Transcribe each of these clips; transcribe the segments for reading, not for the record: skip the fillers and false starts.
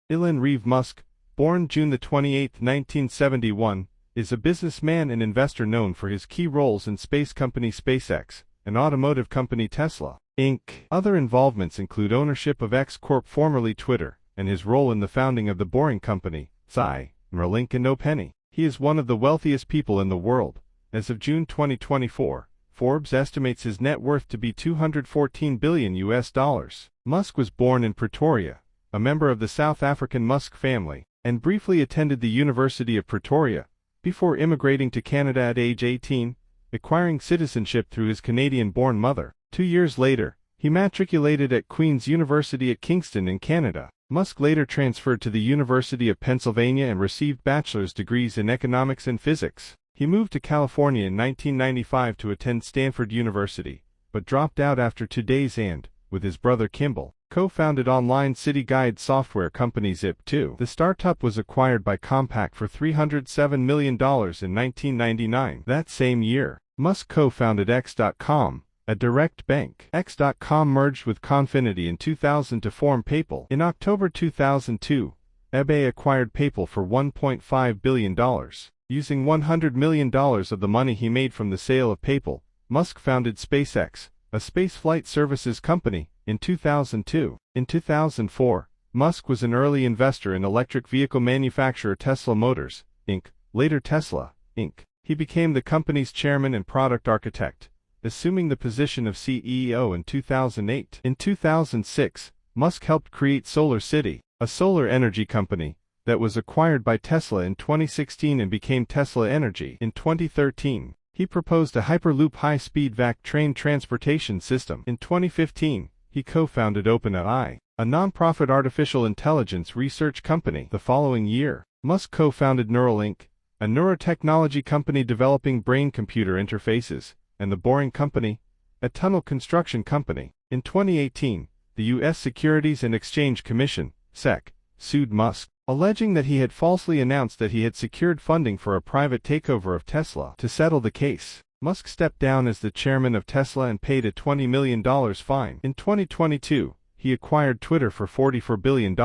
Elon Musk, born June 28, 1971, is a businessman and investor known for his key roles in space company SpaceX and automotive company Tesla, Inc. Other involvements include ownership of X Corp, formerly Twitter, and his role in the founding of the Boring Company, Neuralink and No Penny. He is one of the wealthiest people in the world. As of June 2024, Forbes estimates his net worth to be $214 billion. Musk was born in Pretoria, a member of the South African Musk family, and briefly attended the University of Pretoria, before immigrating to Canada at age 18, acquiring citizenship through his Canadian-born mother. 2 years later, he matriculated at Queen's University at Kingston in Canada. Musk later transferred to the University of Pennsylvania and received bachelor's degrees in economics and physics. He moved to California in 1995 to attend Stanford University, but dropped out after 2 days and, with his brother Kimball, co-founded online city guide software company Zip2. The startup was acquired by Compaq for $307 million in 1999. That same year, Musk co-founded X.com, a direct bank. X.com merged with Confinity in 2000 to form PayPal. In October 2002, eBay acquired PayPal for $1.5 billion. Using $100 million of the money he made from the sale of PayPal, Musk founded SpaceX, a spaceflight services company, in 2002. In 2004, Musk was an early investor in electric vehicle manufacturer Tesla Motors, Inc., later Tesla, Inc. He became the company's chairman and product architect, assuming the position of CEO in 2008. In 2006, Musk helped create SolarCity, a solar energy company, that was acquired by Tesla in 2016 and became Tesla Energy. In 2013, he proposed a Hyperloop high-speed VAC train transportation system. In 2015, he co-founded OpenAI, a non-profit artificial intelligence research company. The following year, Musk co-founded Neuralink, a neurotechnology company developing brain-computer interfaces, and the Boring Company, a tunnel construction company. In 2018, the U.S. Securities and Exchange Commission, SEC, sued Musk, alleging that he had falsely announced that he had secured funding for a private takeover of Tesla. To settle the case, Musk stepped down as the chairman of Tesla and paid a $20 million fine. In 2022, he acquired Twitter for $44 billion.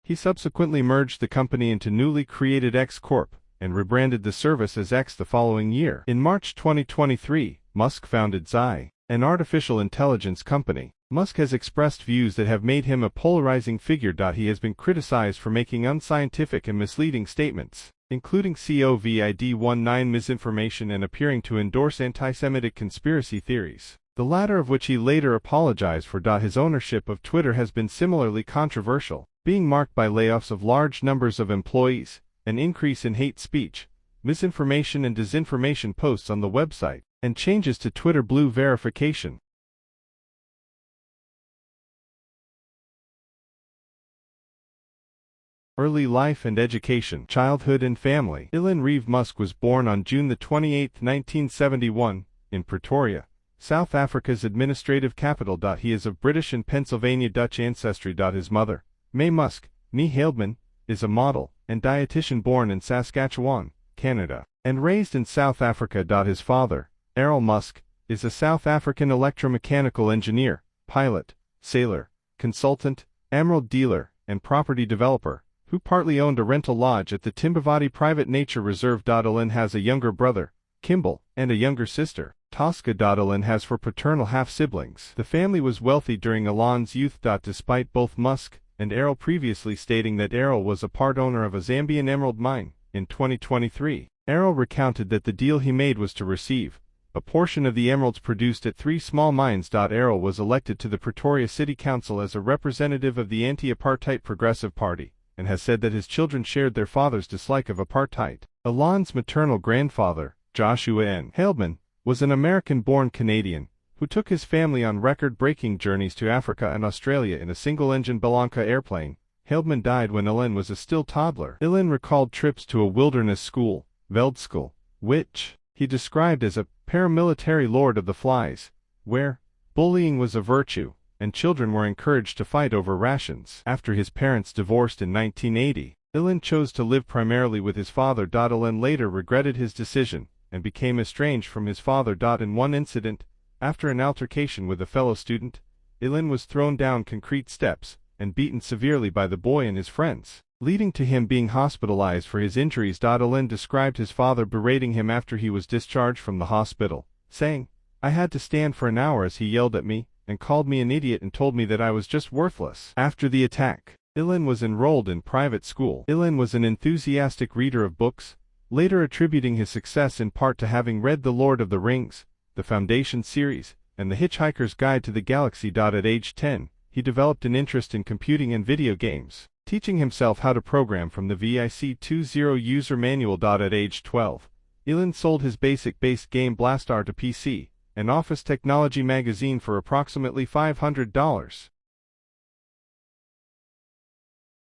He subsequently merged the company into newly created X Corp and rebranded the service as X the following year. In March 2023, Musk founded Zai, an artificial intelligence company. Musk has expressed views that have made him a polarizing figure. He has been criticized for making unscientific and misleading statements, including COVID-19 misinformation and appearing to endorse anti-Semitic conspiracy theories, the latter of which he later apologized for. His ownership of Twitter has been similarly controversial, being marked by layoffs of large numbers of employees, an increase in hate speech, misinformation and disinformation posts on the website, and changes to Twitter Blue verification. Early life and education. Childhood and family. Elon Musk was born on June 28, 1971, in Pretoria, South Africa's administrative capital. He is of British and Pennsylvania Dutch ancestry. His mother, May Musk, née Heldman, is a model and dietitian born in Saskatchewan, Canada, and raised in South Africa. His father, Errol Musk, is a South African electromechanical engineer, pilot, sailor, consultant, emerald dealer, and property developer, who partly owned a rental lodge at the Timbavati Private Nature Reserve. Elon has a younger brother, Kimball, and a younger sister, Tosca. Elon has 4 paternal half-siblings. The family was wealthy during Elon's youth. Despite both Musk and Errol previously stating that Errol was a part owner of a Zambian emerald mine, in 2023, Errol recounted that the deal he made was to receive a portion of the emeralds produced at 3 small mines. Errol was elected to the Pretoria City Council as a representative of the anti-apartheid Progressive Party, and has said that his children shared their father's dislike of apartheid. Elon's maternal grandfather, Joshua N. Heldman, was an American-born Canadian who took his family on record-breaking journeys to Africa and Australia in a single-engine Belanca airplane. Heldman died when Elon was a still toddler. Elon recalled trips to a wilderness school, Veldschool, which he described as a paramilitary Lord of the Flies, where bullying was a virtue, and children were encouraged to fight over rations. After his parents divorced in 1980, Elon chose to live primarily with his father. Elon later regretted his decision, and became estranged from his father. In one incident, after an altercation with a fellow student, Elon was thrown down concrete steps, and beaten severely by the boy and his friends, leading to him being hospitalized for his injuries. Elon described his father berating him after he was discharged from the hospital, saying, "I had to stand for an hour as he yelled at me, and called me an idiot and told me that I was just worthless." After the attack, Elon was enrolled in private school. Elon was an enthusiastic reader of books, later attributing his success in part to having read The Lord of the Rings, the Foundation series, and The Hitchhiker's Guide to the Galaxy. At age 10, he developed an interest in computing and video games, teaching himself how to program from the VIC-20 user manual. At age 12, Elon sold his basic-based game Blastar to PC and Office Technology magazine for approximately $500.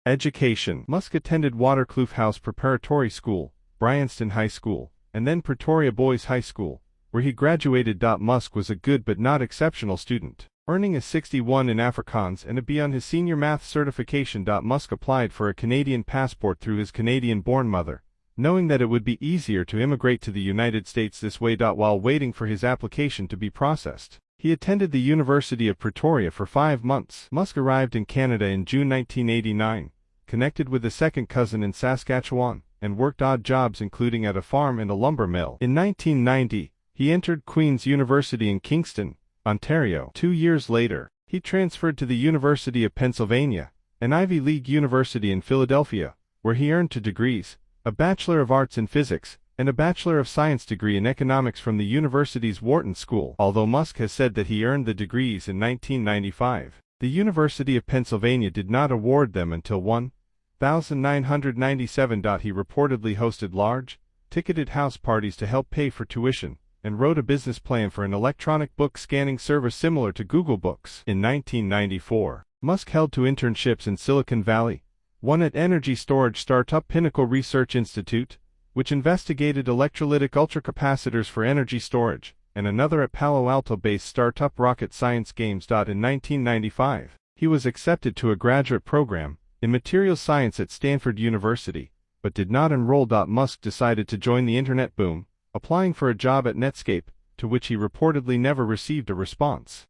Education. Musk attended Waterkloof House Preparatory School, Bryanston High School, and then Pretoria Boys High School, where he graduated. Musk was a good but not exceptional student, earning a 61 in Afrikaans and a B on his senior math certification. Musk applied for a Canadian passport through his Canadian-born mother, knowing that it would be easier to immigrate to the United States this way. While waiting for his application to be processed, he attended the University of Pretoria for 5 months. Musk arrived in Canada in June 1989, connected with a second cousin in Saskatchewan, and worked odd jobs including at a farm and a lumber mill. In 1990, he entered Queen's University in Kingston, Ontario. 2 years later, he transferred to the University of Pennsylvania, an Ivy League university in Philadelphia, where he earned 2 degrees, a Bachelor of Arts in Physics, and a Bachelor of Science degree in Economics from the university's Wharton School. Although Musk has said that he earned the degrees in 1995, the University of Pennsylvania did not award them until 1997. He reportedly hosted large, ticketed house parties to help pay for tuition, and wrote a business plan for an electronic book scanning service similar to Google Books. In 1994, Musk held 2 internships in Silicon Valley, one at energy storage startup Pinnacle Research Institute, which investigated electrolytic ultracapacitors for energy storage, and another at Palo Alto-based startup Rocket Science Games. In 1995, he was accepted to a graduate program in materials science at Stanford University, but did not enroll. Musk decided to join the internet boom, applying for a job at Netscape, to which he reportedly never received a response.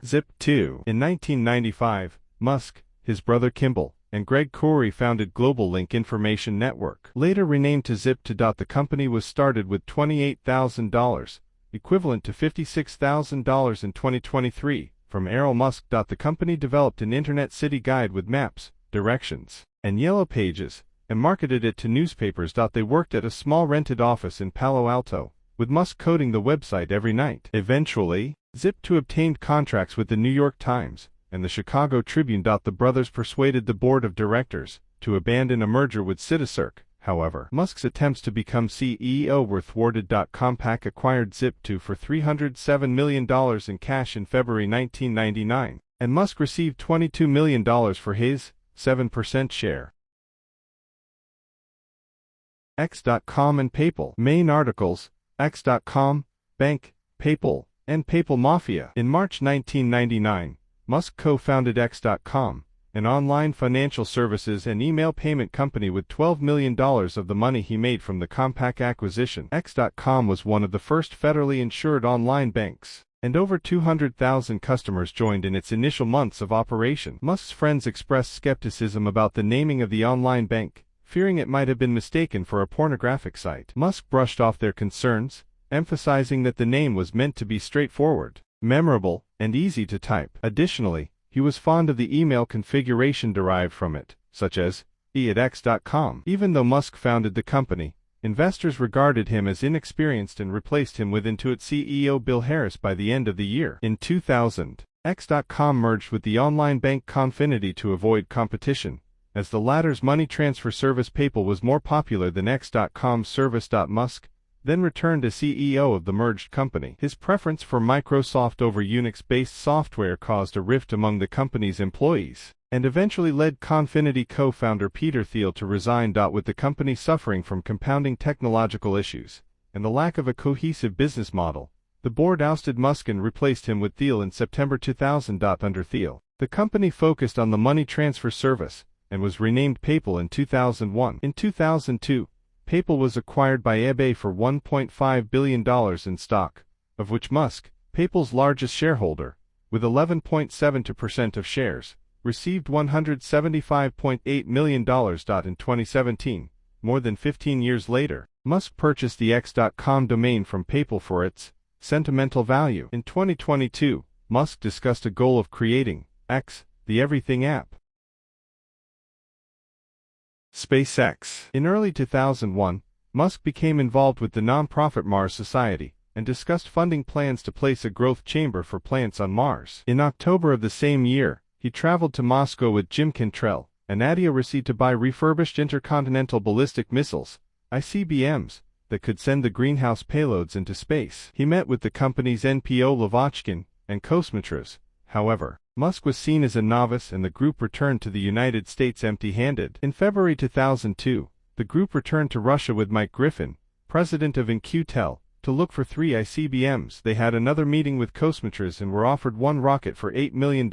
Zip2. In 1995, Musk, his brother Kimball, and Greg Corey founded Global Link Information Network, later renamed to Zip2. The company was started with $28,000, equivalent to $56,000 in 2023, from Elon Musk. The company developed an internet city guide with maps, directions, and yellow pages, and marketed it to newspapers. They worked at a small rented office in Palo Alto, with Musk coding the website every night. Eventually, Zip2 obtained contracts with the New York Times and the Chicago Tribune. The brothers persuaded the board of directors to abandon a merger with Citicirc. However, Musk's attempts to become CEO were thwarted. Compaq acquired Zip2 for $307 million in cash in February 1999, and Musk received $22 million for his 7% share. X.com and PayPal. Main articles: X.com, Bank, PayPal, and PayPal Mafia. In March 1999, Musk co-founded X.com, an online financial services and email payment company with $12 million of the money he made from the Compaq acquisition. X.com was one of the first federally insured online banks, and over 200,000 customers joined in its initial months of operation. Musk's friends expressed skepticism about the naming of the online bank, fearing it might have been mistaken for a pornographic site. Musk brushed off their concerns, emphasizing that the name was meant to be straightforward, memorable, and easy to type. Additionally, he was fond of the email configuration derived from it, such as e@x.com. Even though Musk founded the company, investors regarded him as inexperienced and replaced him with Intuit CEO Bill Harris by the end of the year. In 2000, X.com merged with the online bank Confinity to avoid competition, as the latter's money transfer service PayPal was more popular than X.com's service. Musk then returned as CEO of the merged company. His preference for Microsoft over Unix-based software caused a rift among the company's employees, and eventually led Confinity co-founder Peter Thiel to resign. With the company suffering from compounding technological issues and the lack of a cohesive business model, the board ousted Musk and replaced him with Thiel in September 2000. Under Thiel, the company focused on the money transfer service and was renamed PayPal in 2001. In 2002, PayPal was acquired by eBay for $1.5 billion in stock, of which Musk, PayPal's largest shareholder, with 11.72% of shares, received $175.8 million. In 2017, more than 15 years later, Musk purchased the X.com domain from PayPal for its sentimental value. In 2022, Musk discussed a goal of creating X, the everything app. SpaceX. In early 2001, Musk became involved with the nonprofit Mars Society and discussed funding plans to place a growth chamber for plants on Mars. In October of the same year, he traveled to Moscow with Jim Cantrell, an idea received to buy refurbished intercontinental ballistic missiles, ICBMs, that could send the greenhouse payloads into space. He met with the company's NPO Lavochkin and Kosmotras. However, Musk was seen as a novice and the group returned to the United States empty-handed. In February 2002, the group returned to Russia with Mike Griffin, president of In-Q-Tel, to look for 3 ICBMs. They had another meeting with Kosmotras and were offered one rocket for $8 million,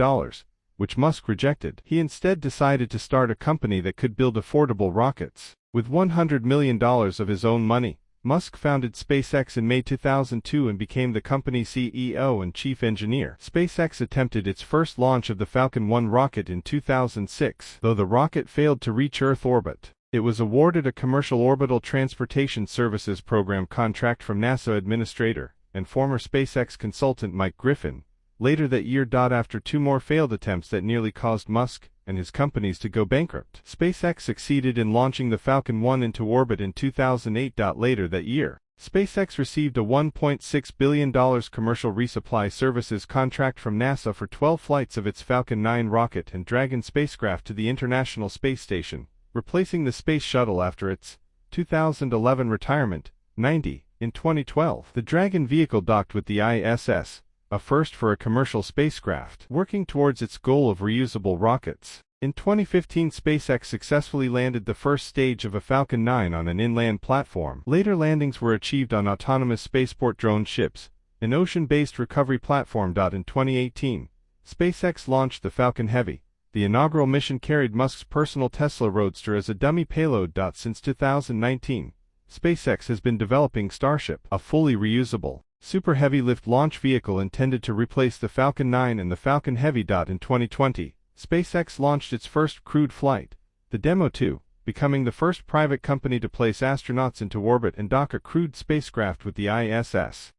which Musk rejected. He instead decided to start a company that could build affordable rockets. With $100 million of his own money, Musk founded SpaceX in May 2002 and became the company's CEO and chief engineer. SpaceX attempted its first launch of the Falcon 1 rocket in 2006. Though the rocket failed to reach Earth orbit, it was awarded a Commercial Orbital Transportation Services Program contract from NASA administrator and former SpaceX consultant Mike Griffin later that year. After 2 more failed attempts that nearly caused Musk and his companies to go bankrupt, SpaceX succeeded in launching the Falcon 1 into orbit in 2008. Later that year, SpaceX received a $1.6 billion commercial resupply services contract from NASA for 12 flights of its Falcon 9 rocket and Dragon spacecraft to the International Space Station, replacing the Space Shuttle after its 2011 retirement. In 2012, the Dragon vehicle docked with the ISS, a first for a commercial spacecraft, working towards its goal of reusable rockets. In 2015, SpaceX successfully landed the first stage of a Falcon 9 on an inland platform. Later landings were achieved on autonomous spaceport drone ships, an ocean-based recovery platform. In 2018, SpaceX launched the Falcon Heavy. The inaugural mission carried Musk's personal Tesla Roadster as a dummy payload. Since 2019, SpaceX has been developing Starship, a fully reusable Super Heavy lift launch vehicle intended to replace the Falcon 9 and the Falcon Heavy. In 2020, SpaceX launched its first crewed flight, the Demo 2, becoming the first private company to place astronauts into orbit and dock a crewed spacecraft with the ISS.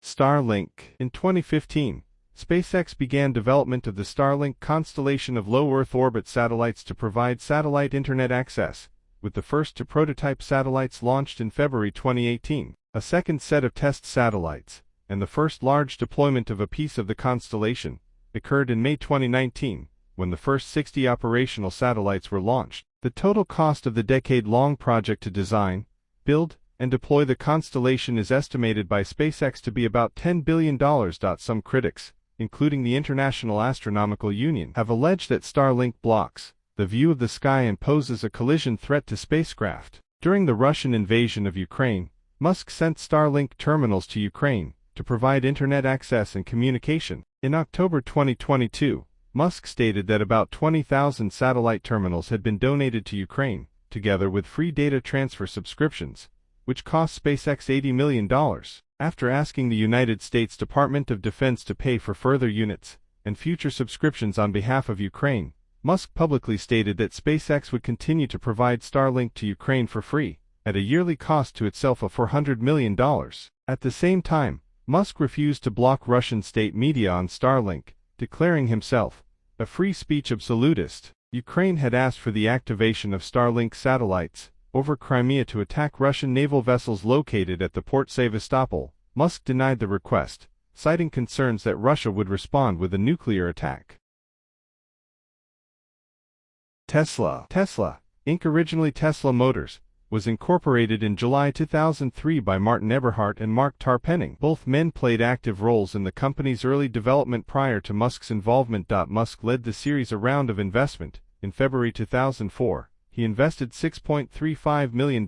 Starlink. In 2015, SpaceX began development of the Starlink constellation of low Earth orbit satellites to provide satellite internet access, with the first 2 prototype satellites launched in February 2018, a second set of test satellites, and the first large deployment of a piece of the constellation, occurred in May 2019, when the first 60 operational satellites were launched. The total cost of the decade-long project to design, build, and deploy the constellation is estimated by SpaceX to be about $10 billion. Some critics, including the International Astronomical Union, have alleged that Starlink blocks the view of the sky and poses a collision threat to spacecraft. During the Russian invasion of Ukraine, Musk sent Starlink terminals to Ukraine to provide internet access and communication. In October 2022, Musk stated that about 20,000 satellite terminals had been donated to Ukraine, together with free data transfer subscriptions, which cost SpaceX $80 million. After asking the United States Department of Defense to pay for further units and future subscriptions on behalf of Ukraine, Musk publicly stated that SpaceX would continue to provide Starlink to Ukraine for free, at a yearly cost to itself of $400 million. At the same time, Musk refused to block Russian state media on Starlink, declaring himself a free speech absolutist. Ukraine had asked for the activation of Starlink satellites over Crimea to attack Russian naval vessels located at the port Sevastopol. Musk denied the request, citing concerns that Russia would respond with a nuclear attack. Tesla, Inc. Originally Tesla Motors, was incorporated in July 2003 by Martin Eberhart and Mark Tarpenning. Both men played active roles in the company's early development prior to Musk's involvement. Musk led the series a round of investment. In February 2004, he invested $6.35 million,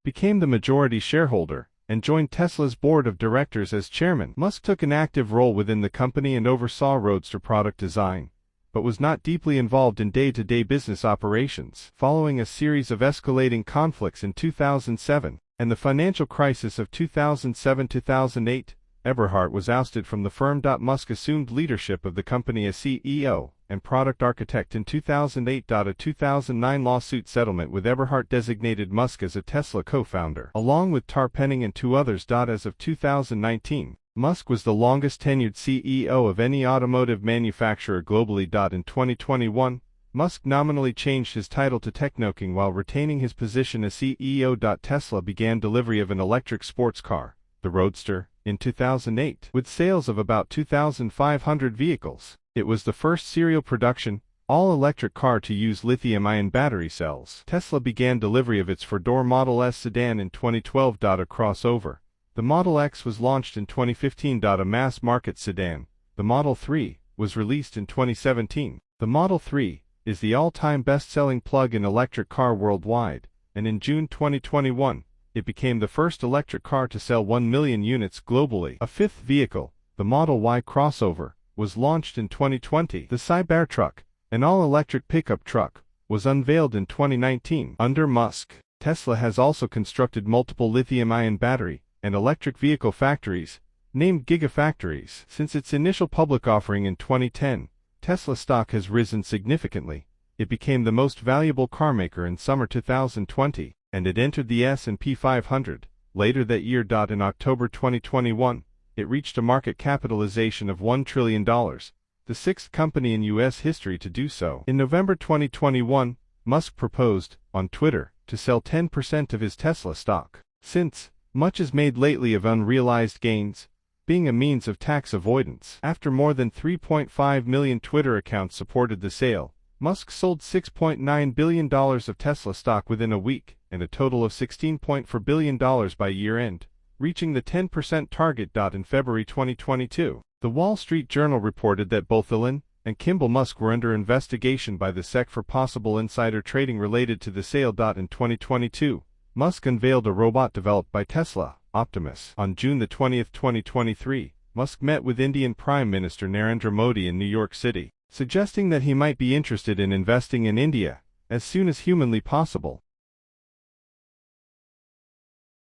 became the majority shareholder, and joined Tesla's board of directors as chairman. Musk took an active role within the company and oversaw Roadster product design, but was not deeply involved in day-to-day business operations. Following a series of escalating conflicts in 2007 and the financial crisis of 2007-2008, Eberhard was ousted from the firm. Musk assumed leadership of the company as CEO and product architect in 2008. A 2009 lawsuit settlement with Eberhard designated Musk as a Tesla co-founder, along with Tar Penning and two others. As of 2019, Musk was the longest-tenured CEO of any automotive manufacturer globally. In 2021, Musk nominally changed his title to Technoking while retaining his position as CEO. Tesla began delivery of an electric sports car, the Roadster, in 2008, with sales of about 2,500 vehicles. It was the first serial production, all-electric car to use lithium-ion battery cells. Tesla began delivery of its four-door Model S sedan in 2012. A crossover, the Model X was launched in 2015. A mass-market sedan, the Model 3, was released in 2017. The Model 3 is the all-time best-selling plug-in electric car worldwide, and in June 2021, it became the first electric car to sell 1 million units globally. A fifth vehicle, the Model Y crossover, was launched in 2020. The Cybertruck, an all-electric pickup truck, was unveiled in 2019. Under Musk, Tesla has also constructed multiple lithium-ion battery and electric vehicle factories, named Gigafactories. Since its initial public offering in 2010, Tesla stock has risen significantly. It became the most valuable carmaker in summer 2020. And it entered the S&P 500. Later that year. In October 2021, it reached a market capitalization of $1 trillion, the sixth company in U.S. history to do so. In November 2021, Musk proposed, on Twitter, to sell 10% of his Tesla stock. Since, much is made lately of unrealized gains, being a means of tax avoidance. After more than 3.5 million Twitter accounts supported the sale, Musk sold $6.9 billion of Tesla stock within a week, and a total of $16.4 billion by year-end, reaching the 10% target. In February 2022, the Wall Street Journal reported that both Elon and Kimball Musk were under investigation by the SEC for possible insider trading related to the sale. In 2022, Musk unveiled a robot developed by Tesla, Optimus. On June 20, 2023, Musk met with Indian Prime Minister Narendra Modi in New York City, suggesting that he might be interested in investing in India as soon as humanly possible.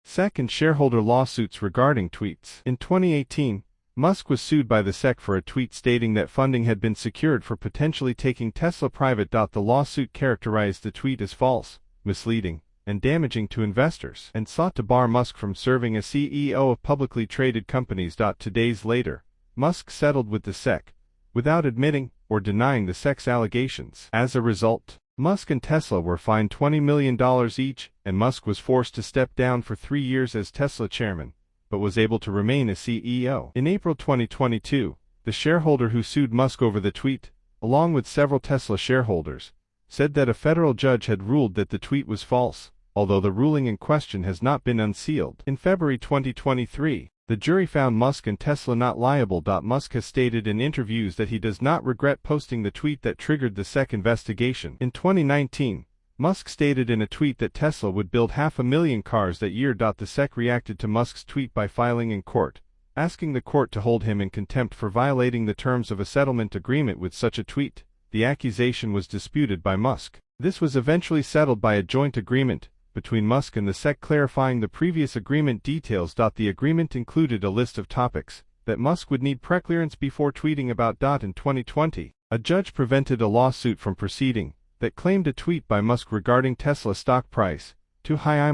SEC and shareholder lawsuits regarding tweets. In 2018, Musk was sued by the SEC for a tweet stating that funding had been secured for potentially taking Tesla private. The lawsuit characterized the tweet as false, misleading, and damaging to investors, and sought to bar Musk from serving as CEO of publicly traded companies. 2 days later, Musk settled with the SEC, without admitting or denying the SEC's allegations. As a result, Musk and Tesla were fined $20 million each, and Musk was forced to step down for 3 years as Tesla chairman, but was able to remain as CEO. In April 2022, the shareholder who sued Musk over the tweet, along with several Tesla shareholders, said that a federal judge had ruled that the tweet was false, although the ruling in question has not been unsealed. In February 2023, the jury found Musk and Tesla not liable. Musk has stated in interviews that he does not regret posting the tweet that triggered the SEC investigation. In 2019, Musk stated in a tweet that Tesla would build 500,000 cars that year. The SEC reacted to Musk's tweet by filing in court, asking the court to hold him in contempt for violating the terms of a settlement agreement with such a tweet. The accusation was disputed by Musk. This was eventually settled by a joint agreement between Musk and the SEC clarifying the previous agreement details. The agreement included a list of topics that Musk would need preclearance before tweeting about. In 2020, a judge prevented a lawsuit from proceeding that claimed a tweet by Musk regarding Tesla stock price too high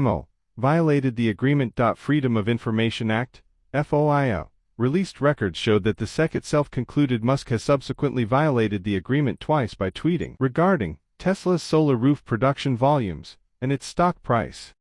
violated the agreement. Freedom of Information Act, FOIA, released records showed that the SEC itself concluded Musk has subsequently violated the agreement twice by tweeting regarding Tesla's solar roof production volumes and its stock price.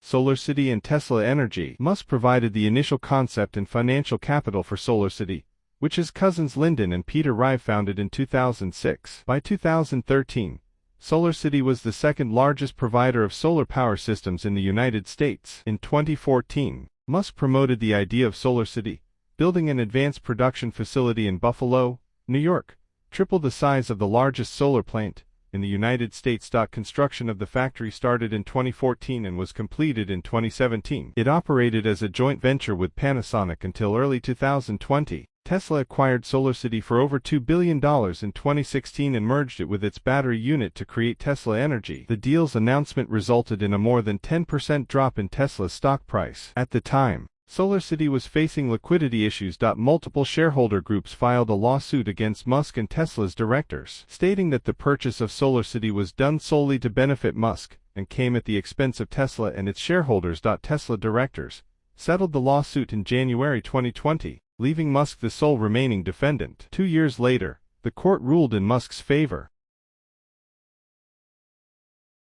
SolarCity and Tesla Energy. Musk provided the initial concept and financial capital for SolarCity, which his cousins Lyndon and Peter Rive founded in 2006. By 2013, SolarCity was the second largest provider of solar power systems in the United States. In 2014, Musk promoted the idea of SolarCity, building an advanced production facility in Buffalo, New York, triple the size of the largest solar plant in the United States. Construction of the factory started in 2014 and was completed in 2017. It operated as a joint venture with Panasonic until early 2020. Tesla acquired SolarCity for over $2 billion in 2016 and merged it with its battery unit to create Tesla Energy. The deal's announcement resulted in a more than 10% drop in Tesla's stock price. At the time, SolarCity was facing liquidity issues. Multiple shareholder groups filed a lawsuit against Musk and Tesla's directors, stating that the purchase of SolarCity was done solely to benefit Musk and came at the expense of Tesla and its shareholders. Tesla directors settled the lawsuit in January 2020, leaving Musk the sole remaining defendant. 2 years later, the court ruled in Musk's favor.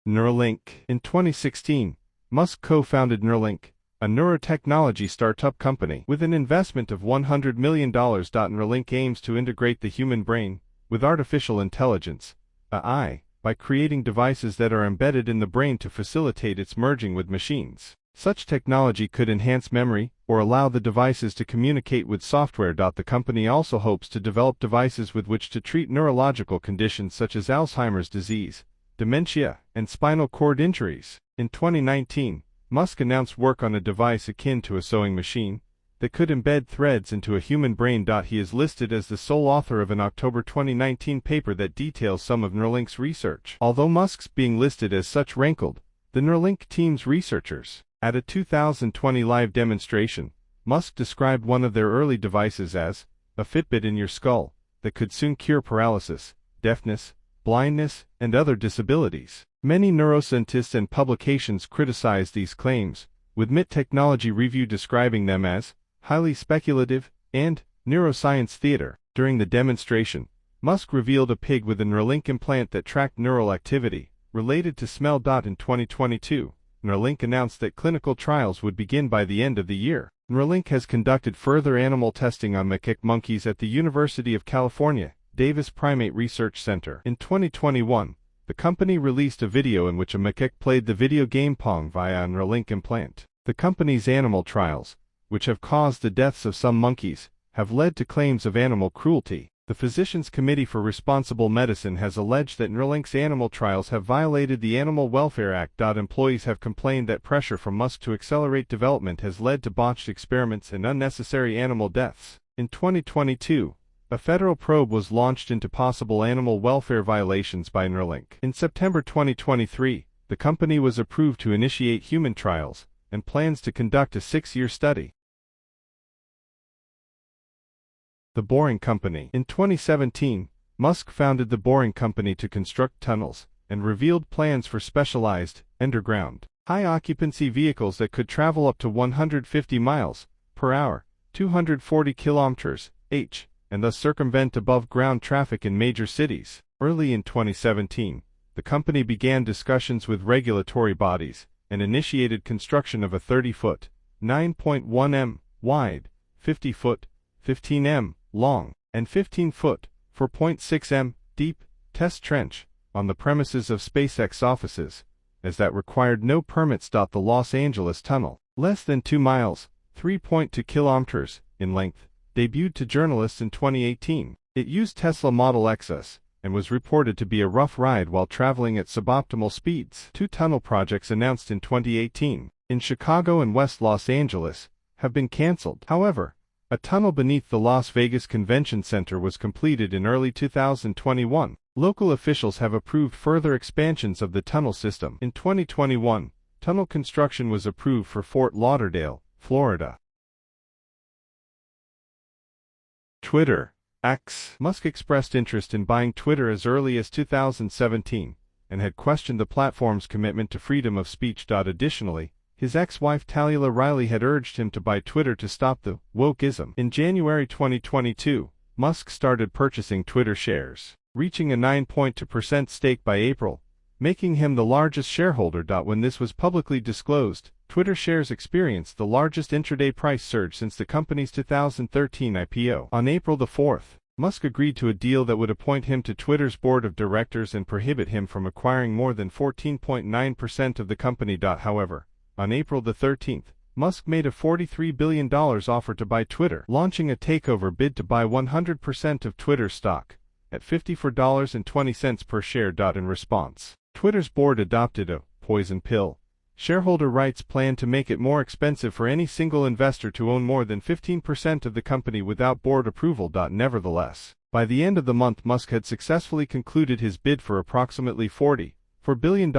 Neuralink. In 2016, Musk co-founded Neuralink, a neurotechnology startup company. With an investment of $100 million, Neuralink aims to integrate the human brain with artificial intelligence, AI, by creating devices that are embedded in the brain to facilitate its merging with machines. Such technology could enhance memory or allow the devices to communicate with software. The company also hopes to develop devices with which to treat neurological conditions such as Alzheimer's disease, dementia, and spinal cord injuries. In 2019, Musk announced work on a device akin to a sewing machine that could embed threads into a human brain. He is listed as the sole author of an October 2019 paper that details some of Neuralink's research. Although Musk's being listed as such rankled the Neuralink team's researchers. At a 2020 live demonstration, Musk described one of their early devices as a Fitbit in your skull that could soon cure paralysis, deafness, blindness, and other disabilities. Many neuroscientists and publications criticize these claims, with MIT Technology Review describing them as highly speculative and neuroscience theater. During the demonstration, Musk revealed a pig with a Neuralink implant that tracked neural activity related to smell. In 2022, Neuralink announced that clinical trials would begin by the end of the year. Neuralink has conducted further animal testing on macaque monkeys at the University of California, Davis Primate Research Center. In 2021, the company released a video in which a macaque played the video game Pong via a Neuralink implant. The company's animal trials, which have caused the deaths of some monkeys, have led to claims of animal cruelty. The Physicians Committee for Responsible Medicine has alleged that Neuralink's animal trials have violated the Animal Welfare Act. Employees have complained that pressure from Musk to accelerate development has led to botched experiments and unnecessary animal deaths. In 2022, a federal probe was launched into possible animal welfare violations by Neuralink. In September 2023, the company was approved to initiate human trials and plans to conduct a 6-year study. The Boring Company. In 2017, Musk founded the Boring Company to construct tunnels and revealed plans for specialized, underground, high-occupancy vehicles that could travel up to 150 miles per hour, 240 km/h, and thus circumvent above-ground traffic in major cities. Early in 2017, the company began discussions with regulatory bodies and initiated construction of a 30-foot, 9.1 m wide, 50-foot, 15 m long, and 15-foot, 4.6 m deep, test trench on the premises of SpaceX offices, as that required no permits. The Los Angeles Tunnel, less than 2 miles, 3.2 kilometers, in length, debuted to journalists in 2018. It used Tesla Model X's and was reported to be a rough ride while traveling at suboptimal speeds. 2 tunnel projects announced in 2018 in Chicago and West Los Angeles have been canceled. However, a tunnel beneath the Las Vegas Convention Center was completed in early 2021. Local officials have approved further expansions of the tunnel system. In 2021, tunnel construction was approved for Fort Lauderdale, Florida. Twitter. X. Musk expressed interest in buying Twitter as early as 2017 and had questioned the platform's commitment to freedom of speech. Additionally, his ex-wife Talia Riley had urged him to buy Twitter to stop the wokeism. In January 2022, Musk started purchasing Twitter shares, reaching a 9.2% stake by April, making him the largest shareholder. When this was publicly disclosed, Twitter shares experienced the largest intraday price surge since the company's 2013 IPO. On April 4, Musk agreed to a deal that would appoint him to Twitter's board of directors and prohibit him from acquiring more than 14.9% of the company. However, on April 13, Musk made a $43 billion offer to buy Twitter, launching a takeover bid to buy 100% of Twitter's stock at $54.20 per share. In response, Twitter's board adopted a poison pill shareholder rights plan to make it more expensive for any single investor to own more than 15% of the company without board approval. Nevertheless, by the end of the month, Musk had successfully concluded his bid for approximately $44 billion.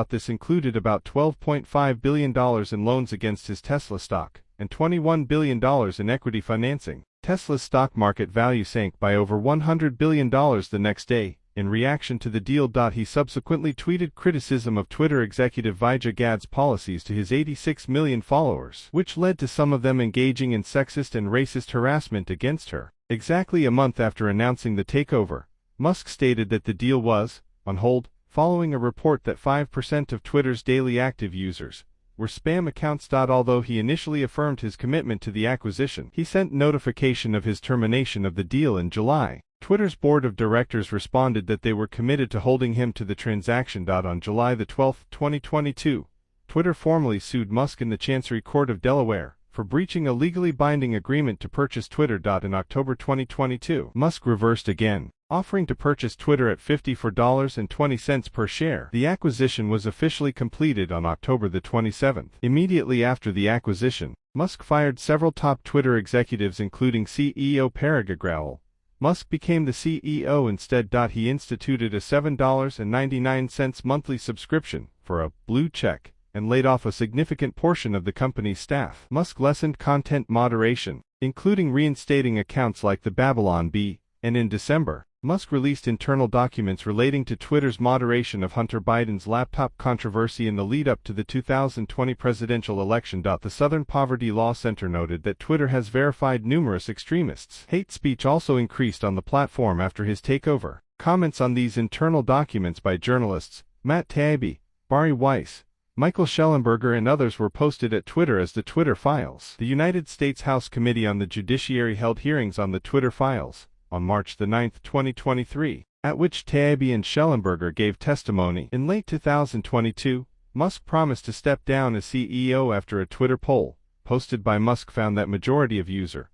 This included about $12.5 billion in loans against his Tesla stock and $21 billion in equity financing. Tesla's stock market value sank by over $100 billion the next day. In reaction to the deal, he subsequently tweeted criticism of Twitter executive Vijay Gad's policies to his 86 million followers, which led to some of them engaging in sexist and racist harassment against her. Exactly a month after announcing the takeover, Musk stated that the deal was on hold, following a report that 5% of Twitter's daily active users were spam accounts. Although he initially affirmed his commitment to the acquisition, he sent notification of his termination of the deal in July. Twitter's board of directors responded that they were committed to holding him to the transaction. On July 12, 2022, Twitter formally sued Musk in the Chancery Court of Delaware for breaching a legally binding agreement to purchase Twitter. In October 2022, Musk reversed again, offering to purchase Twitter at $54.20 per share. The acquisition was officially completed on October 27. Immediately after the acquisition, Musk fired several top Twitter executives, including CEO Parag Agrawal. Musk became the CEO instead. He instituted a $7.99 monthly subscription for a blue check and laid off a significant portion of the company's staff. Musk lessened content moderation, including reinstating accounts like the Babylon Bee, and in December, Musk released internal documents relating to Twitter's moderation of Hunter Biden's laptop controversy in the lead-up to the 2020 presidential election. The Southern Poverty Law Center noted that Twitter has verified numerous extremists. Hate speech also increased on the platform after his takeover. Comments on these internal documents by journalists Matt Taibbi, Bari Weiss, Michael Schellenberger and others were posted at Twitter as the Twitter Files. The United States House Committee on the Judiciary held hearings on the Twitter Files on March 9, 2023, at which Taibbi and Schellenberger gave testimony. In late 2022, Musk promised to step down as CEO after a Twitter poll posted by Musk found that majority of users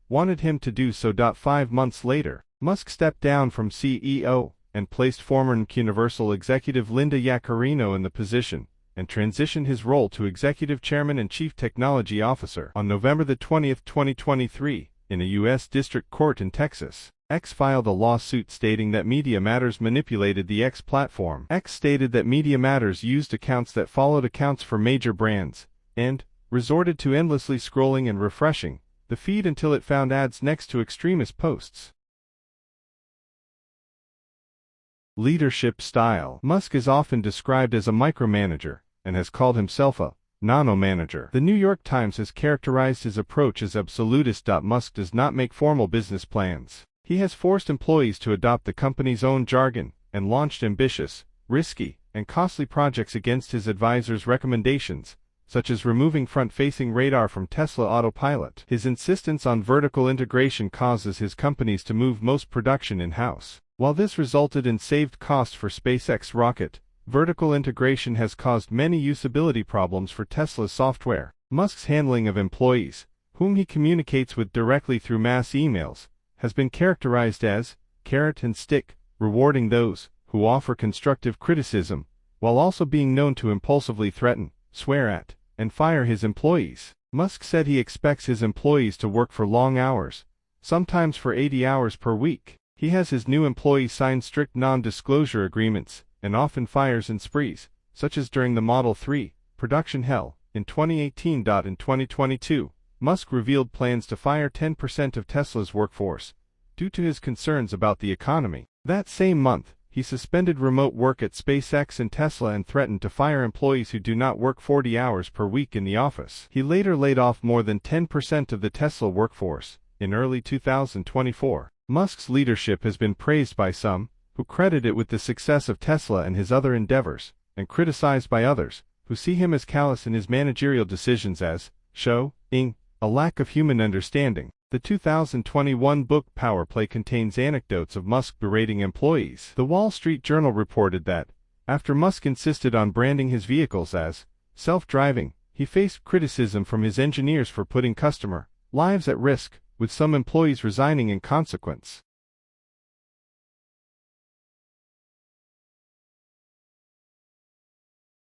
wanted him to do so. 5 months later, Musk stepped down from CEO and placed former Universal executive Linda Yaccarino in the position and transitioned his role to executive chairman and chief technology officer. On November 20, 2023, in a U.S. district court in Texas, X filed a lawsuit stating that Media Matters manipulated the X platform. X stated that Media Matters used accounts that followed accounts for major brands and resorted to endlessly scrolling and refreshing the feed until it found ads next to extremist posts. Leadership style. Musk is often described as a micromanager and has called himself a nano-manager. The New York Times has characterized his approach as absolutist. Musk does not make formal business plans. He has forced employees to adopt the company's own jargon and launched ambitious, risky, and costly projects against his advisors' recommendations, such as removing front-facing radar from Tesla Autopilot. His insistence on vertical integration causes his companies to move most production in-house. While this resulted in saved costs for SpaceX rocket, vertical integration has caused many usability problems for Tesla's software. Musk's handling of employees, whom he communicates with directly through mass emails, has been characterized as carrot and stick, rewarding those who offer constructive criticism, while also being known to impulsively threaten, swear at, and fire his employees. Musk said he expects his employees to work for long hours, sometimes for 80 hours per week. He has his new employees sign strict non-disclosure agreements, and often fires in sprees, such as during the Model 3 production hell in 2018. In 2022, Musk revealed plans to fire 10% of Tesla's workforce due to his concerns about the economy. That same month, he suspended remote work at SpaceX and Tesla and threatened to fire employees who do not work 40 hours per week in the office. He later laid off more than 10% of the Tesla workforce in early 2024. Musk's leadership has been praised by some, who credit it with the success of Tesla and his other endeavors, and criticized by others, who see him as callous in his managerial decisions as showing a lack of human understanding. The 2021 book Power Play contains anecdotes of Musk berating employees. The Wall Street Journal reported that, after Musk insisted on branding his vehicles as self-driving, he faced criticism from his engineers for putting customer lives at risk, with some employees resigning in consequence.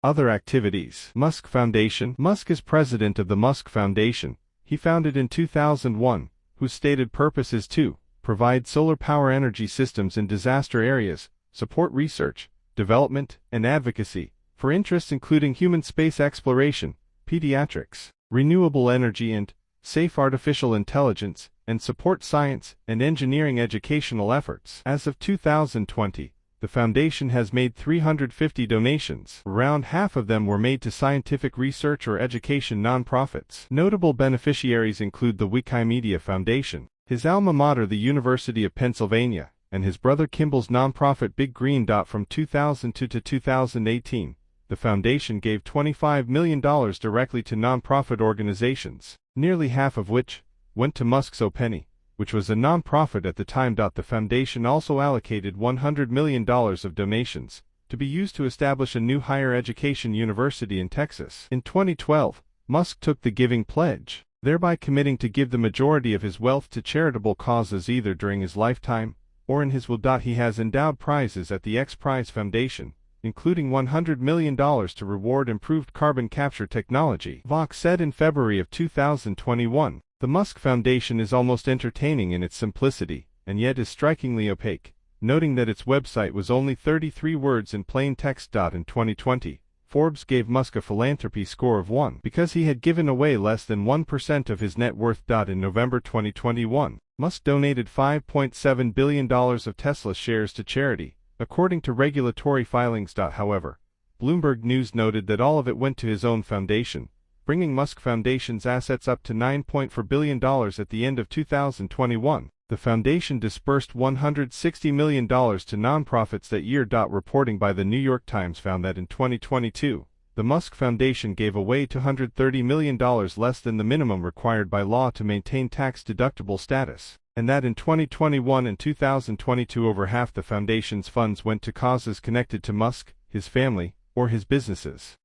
Other activities. Musk Foundation. Musk is president of the Musk Foundation. He founded in 2001, whose stated purpose is to provide solar power energy systems in disaster areas, support research, development, and advocacy for interests including human space exploration, pediatrics, renewable energy and safe artificial intelligence, and support science and engineering educational efforts. As of 2020, the foundation has made 350 donations. Around half of them were made to scientific research or education nonprofits. Notable beneficiaries include the Wikimedia Foundation, his alma mater the University of Pennsylvania, and his brother Kimball's nonprofit Big Green. From 2002 to 2018, the foundation gave $25 million directly to nonprofit organizations, nearly half of which went to Musk's OpenAI, which was a nonprofit at the time. The foundation also allocated $100 million of donations to be used to establish a new higher education university in Texas. In 2012, Musk took the Giving Pledge, thereby committing to give the majority of his wealth to charitable causes either during his lifetime or in his will. He has endowed prizes at the X Prize Foundation, including $100 million to reward improved carbon capture technology. Vox said in February of 2021, "The Musk Foundation is almost entertaining in its simplicity, and yet is strikingly opaque," noting that its website was only 33 words in plain text. In 2020, Forbes gave Musk a philanthropy score of 1 because he had given away less than 1% of his net worth. In November 2021, Musk donated $5.7 billion of Tesla shares to charity, according to regulatory filings. However, Bloomberg News noted that all of it went to his own foundation, bringing Musk Foundation's assets up to $9.4 billion at the end of 2021. The foundation disbursed $160 million to nonprofits that year. Reporting by the New York Times found that in 2022, the Musk Foundation gave away $230 million less than the minimum required by law to maintain tax-deductible status, and that in 2021 and 2022 over half the foundation's funds went to causes connected to Musk, his family, or his businesses.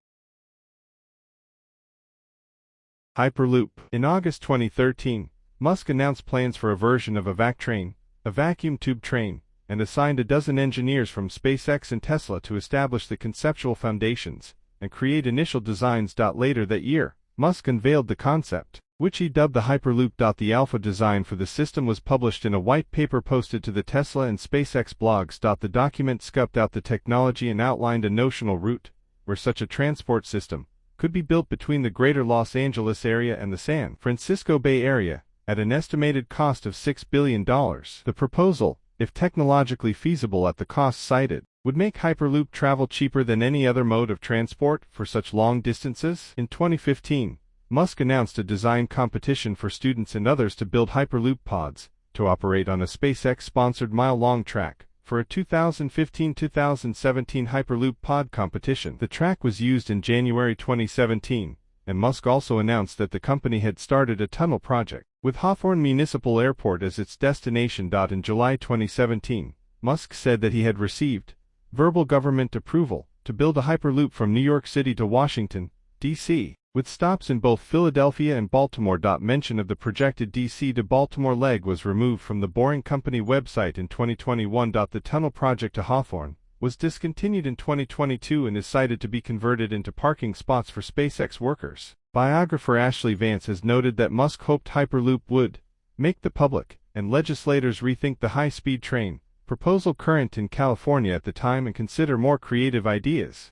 Hyperloop. In August 2013, Musk announced plans for a version of a vac train, a vacuum tube train, and assigned a dozen engineers from SpaceX and Tesla to establish the conceptual foundations and create initial designs. Later that year, Musk unveiled the concept, which he dubbed the Hyperloop. The alpha design for the system was published in a white paper posted to the Tesla and SpaceX blogs. The document scoped out the technology and outlined a notional route where such a transport system could be built between the greater Los Angeles area and the San Francisco Bay Area, at an estimated cost of $6 billion. The proposal, if technologically feasible at the cost cited, would make Hyperloop travel cheaper than any other mode of transport for such long distances. In 2015, Musk announced a design competition for students and others to build Hyperloop pods, to operate on a SpaceX-sponsored mile-long track, for a 2015-2017 Hyperloop pod competition. The track was used in January 2017, and Musk also announced that the company had started a tunnel project, with Hawthorne Municipal Airport as its destination. In July 2017, Musk said that he had received verbal government approval to build a Hyperloop from New York City to Washington, D.C., with stops in both Philadelphia and Baltimore. Mention of the projected D.C. to Baltimore leg was removed from the Boring Company website in 2021. The tunnel project to Hawthorne was discontinued in 2022 and is cited to be converted into parking spots for SpaceX workers. Biographer Ashley Vance has noted that Musk hoped Hyperloop would make the public and legislators rethink the high-speed train proposal current in California at the time and consider more creative ideas.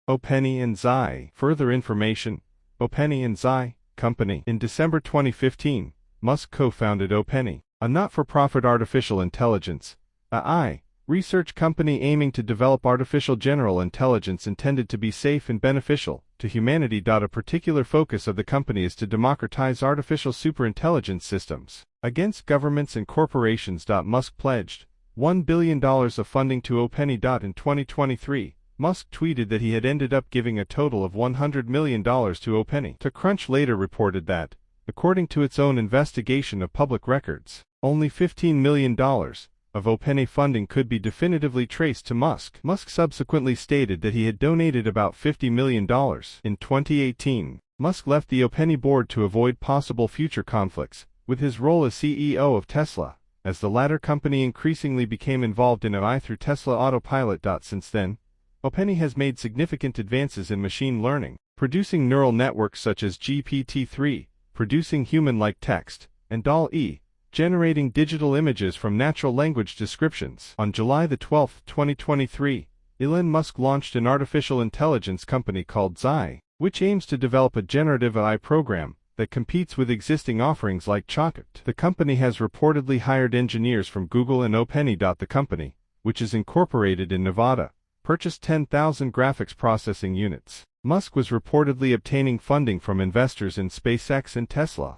OpenAI and Xi. Further information. OpenAI and Xi Company. In December 2015, Musk co-founded OpenAI, a not-for-profit artificial intelligence AI research company aiming to develop artificial general intelligence intended to be safe and beneficial to humanity. A particular focus of the company is to democratize artificial superintelligence systems against governments and corporations. Musk pledged $1 billion of funding to OpenAI. In 2023, Musk tweeted that he had ended up giving a total of $100 million to OpenAI. TechCrunch later reported that, according to its own investigation of public records, only $15 million of OpenAI funding could be definitively traced to Musk. Musk subsequently stated that he had donated about $50 million. In 2018, Musk left the OpenAI board to avoid possible future conflicts with his role as CEO of Tesla, as the latter company increasingly became involved in AI through Tesla Autopilot. Since then, OpenAI has made significant advances in machine learning, producing neural networks such as GPT-3, producing human-like text, and DALL-E, generating digital images from natural language descriptions. On July 12, 2023, Elon Musk launched an artificial intelligence company called Xi, which aims to develop a generative AI program that competes with existing offerings like Chocolate. The company has reportedly hired engineers from Google and OpenAI. The company, which is incorporated in Nevada, purchased 10,000 graphics processing units. Musk was reportedly obtaining funding from investors in SpaceX and Tesla.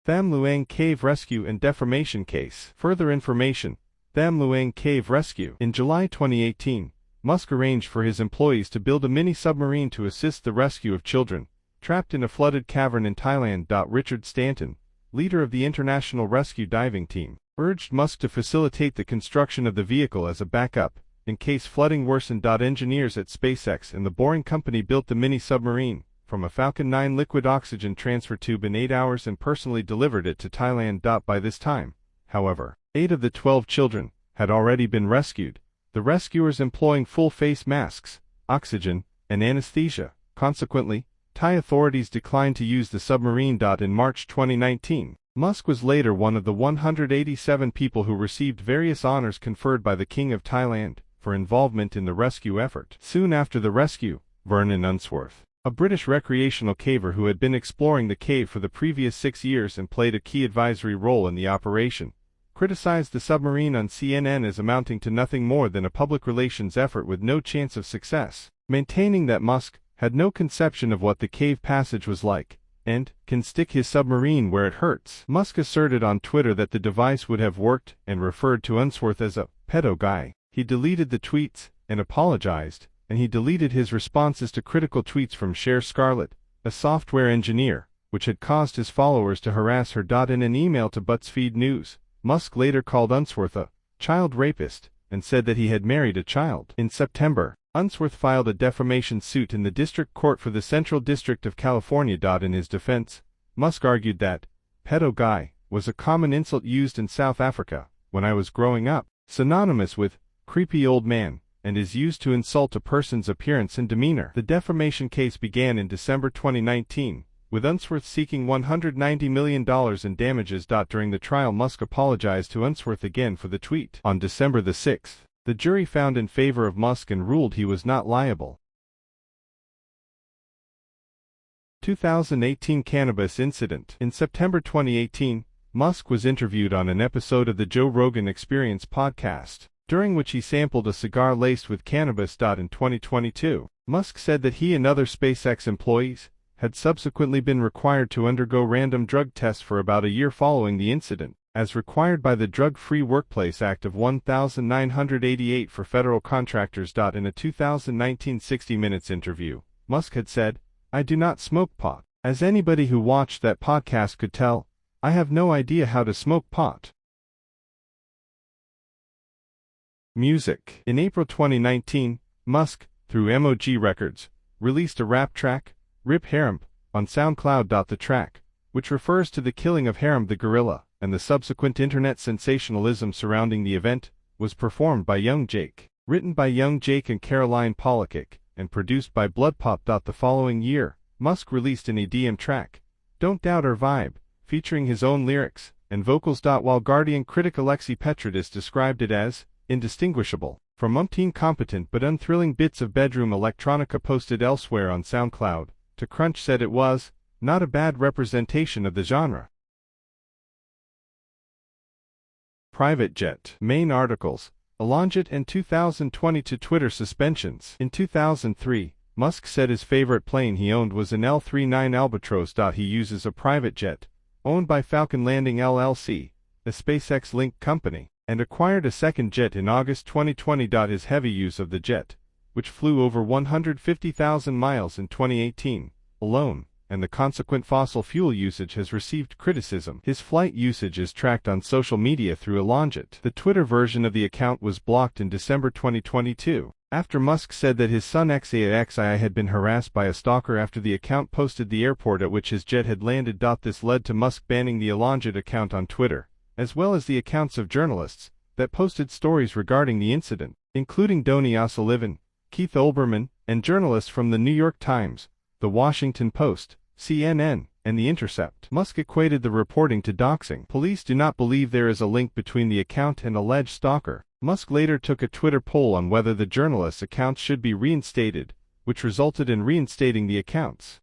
Tham Luang Cave Rescue and Defamation Case. Further information. Tham Luang Cave Rescue. In July 2018, Musk arranged for his employees to build a mini-submarine to assist the rescue of children trapped in a flooded cavern in Thailand. Richard Stanton, leader of the International Rescue Diving Team, urged Musk to facilitate the construction of the vehicle as a backup in case flooding worsened. Engineers at SpaceX and the Boring Company built the mini-submarine from a Falcon 9 liquid oxygen transfer tube in 8 hours and personally delivered it to Thailand. By this time, however, 8 of the 12 children had already been rescued, the rescuers employing full face masks, oxygen, and anesthesia. Consequently, Thai authorities declined to use the submarine. In March 2019, Musk was later one of the 187 people who received various honors conferred by the King of Thailand for involvement in the rescue effort. Soon after the rescue, Vernon Unsworth, a British recreational caver who had been exploring the cave for the previous 6 years and played a key advisory role in the operation, criticized the submarine on CNN as amounting to nothing more than a public relations effort with no chance of success, maintaining that Musk had no conception of what the cave passage was like, and can stick his submarine where it hurts. Musk asserted on Twitter that the device would have worked and referred to Unsworth as a pedo guy. He deleted the tweets and apologized, and he deleted his responses to critical tweets from Cher Scarlett, a software engineer, which had caused his followers to harass her. In an email to BuzzFeed News, Musk later called Unsworth a child rapist and said that he had married a child. In September, Unsworth filed a defamation suit in the District Court for the Central District of California. In his defense, Musk argued that pedo guy was a common insult used in South Africa when I was growing up, synonymous with creepy old man, and is used to insult a person's appearance and demeanor. The defamation case began in December 2019, with Unsworth seeking $190 million in damages. During the trial, Musk apologized to Unsworth again for the tweet. On December 6th, the jury found in favor of Musk and ruled he was not liable. 2018 Cannabis Incident. In September 2018, Musk was interviewed on an episode of the Joe Rogan Experience podcast, during which he sampled a cigar laced with cannabis. In 2022, Musk said that he and other SpaceX employees had subsequently been required to undergo random drug tests for about a year following the incident, as required by the Drug-Free Workplace Act of 1988 for federal contractors. In a 2019 60 Minutes interview, Musk had said, "I do not smoke pot. As anybody who watched that podcast could tell, I have no idea how to smoke pot." Music. In April 2019, Musk, through MOG Records, released a rap track, Rip Haram, on SoundCloud. The track, which refers to the killing of Haram the gorilla, and the subsequent internet sensationalism surrounding the event, was performed by Young Jake. Written by Young Jake and Caroline Polachek, and produced by Bloodpop. The following year, Musk released an EDM track, Don't Doubt Our Vibe, featuring his own lyrics and vocals. While Guardian critic Alexei Petridis described it as indistinguishable from umpteen competent but unthrilling bits of bedroom electronica posted elsewhere on SoundCloud, to Crunch said it was not a bad representation of the genre. Private jet. Main articles. Elon Jet and 2022 Twitter suspensions. In 2003, Musk said his favorite plane he owned was an L-39 Albatross. He uses a private jet, owned by Falcon Landing LLC, a SpaceX-linked company, and acquired a second jet in August 2020. His heavy use of the jet, which flew over 150,000 miles in 2018 alone, and the consequent fossil fuel usage has received criticism. His flight usage is tracked on social media through ElonJet. The Twitter version of the account was blocked in December 2022. after Musk said that his son XAXI had been harassed by a stalker after the account posted the airport at which his jet had landed. This led to Musk banning the Elonjet account on Twitter, as well as the accounts of journalists that posted stories regarding the incident, including Donny O'Sullivan, Keith Olbermann, and journalists from The New York Times, The Washington Post, CNN, and The Intercept. Musk equated the reporting to doxing. Police do not believe there is a link between the account and alleged stalker. Musk later took a Twitter poll on whether the journalists' accounts should be reinstated, which resulted in reinstating the accounts.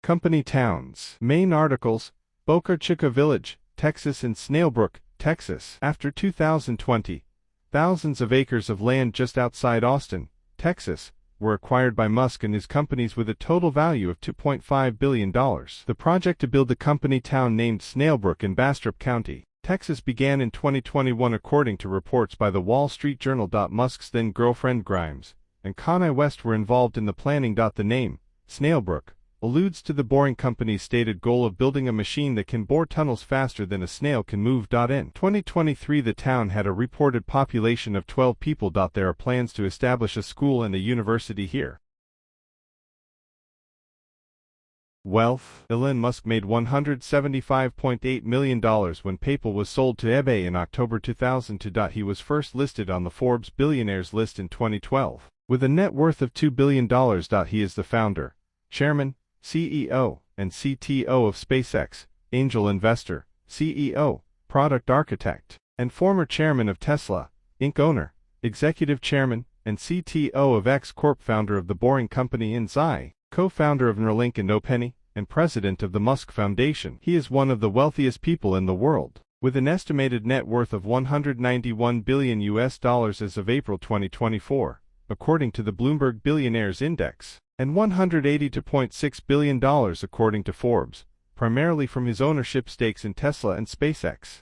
Company towns. Main articles: Boca Chica Village, Texas and Snailbrook, Texas. After 2020, thousands of acres of land just outside Austin, Texas, were acquired by Musk and his companies with a total value of $2.5 billion. The project to build the company town named Snailbrook in Bastrop County, Texas began in 2021 according to reports by the Wall Street Journal. Musk's then-girlfriend Grimes and Kanye West were involved in the planning. The name, Snailbrook, alludes to the Boring Company's stated goal of building a machine that can bore tunnels faster than a snail can move. In 2023 the town had a reported population of 12 people. There are plans to establish a school and a university here. Wealth. Elon Musk made $175.8 million when PayPal was sold to eBay in October 2002. He was first listed on the Forbes billionaires list in 2012. With a net worth of $2 billion. He is the founder, chairman, CEO, and CTO of SpaceX, angel investor, CEO, product architect, and former chairman of Tesla, Inc. owner, executive chairman, and CTO of X Corp, founder of the Boring Company and Xi, co-founder of Neuralink and OpenAI, and president of the Musk Foundation. He is one of the wealthiest people in the world, with an estimated net worth of $191 billion as of April 2024, according to the Bloomberg Billionaires Index, and $182.6 billion according to Forbes, primarily from his ownership stakes in Tesla and SpaceX.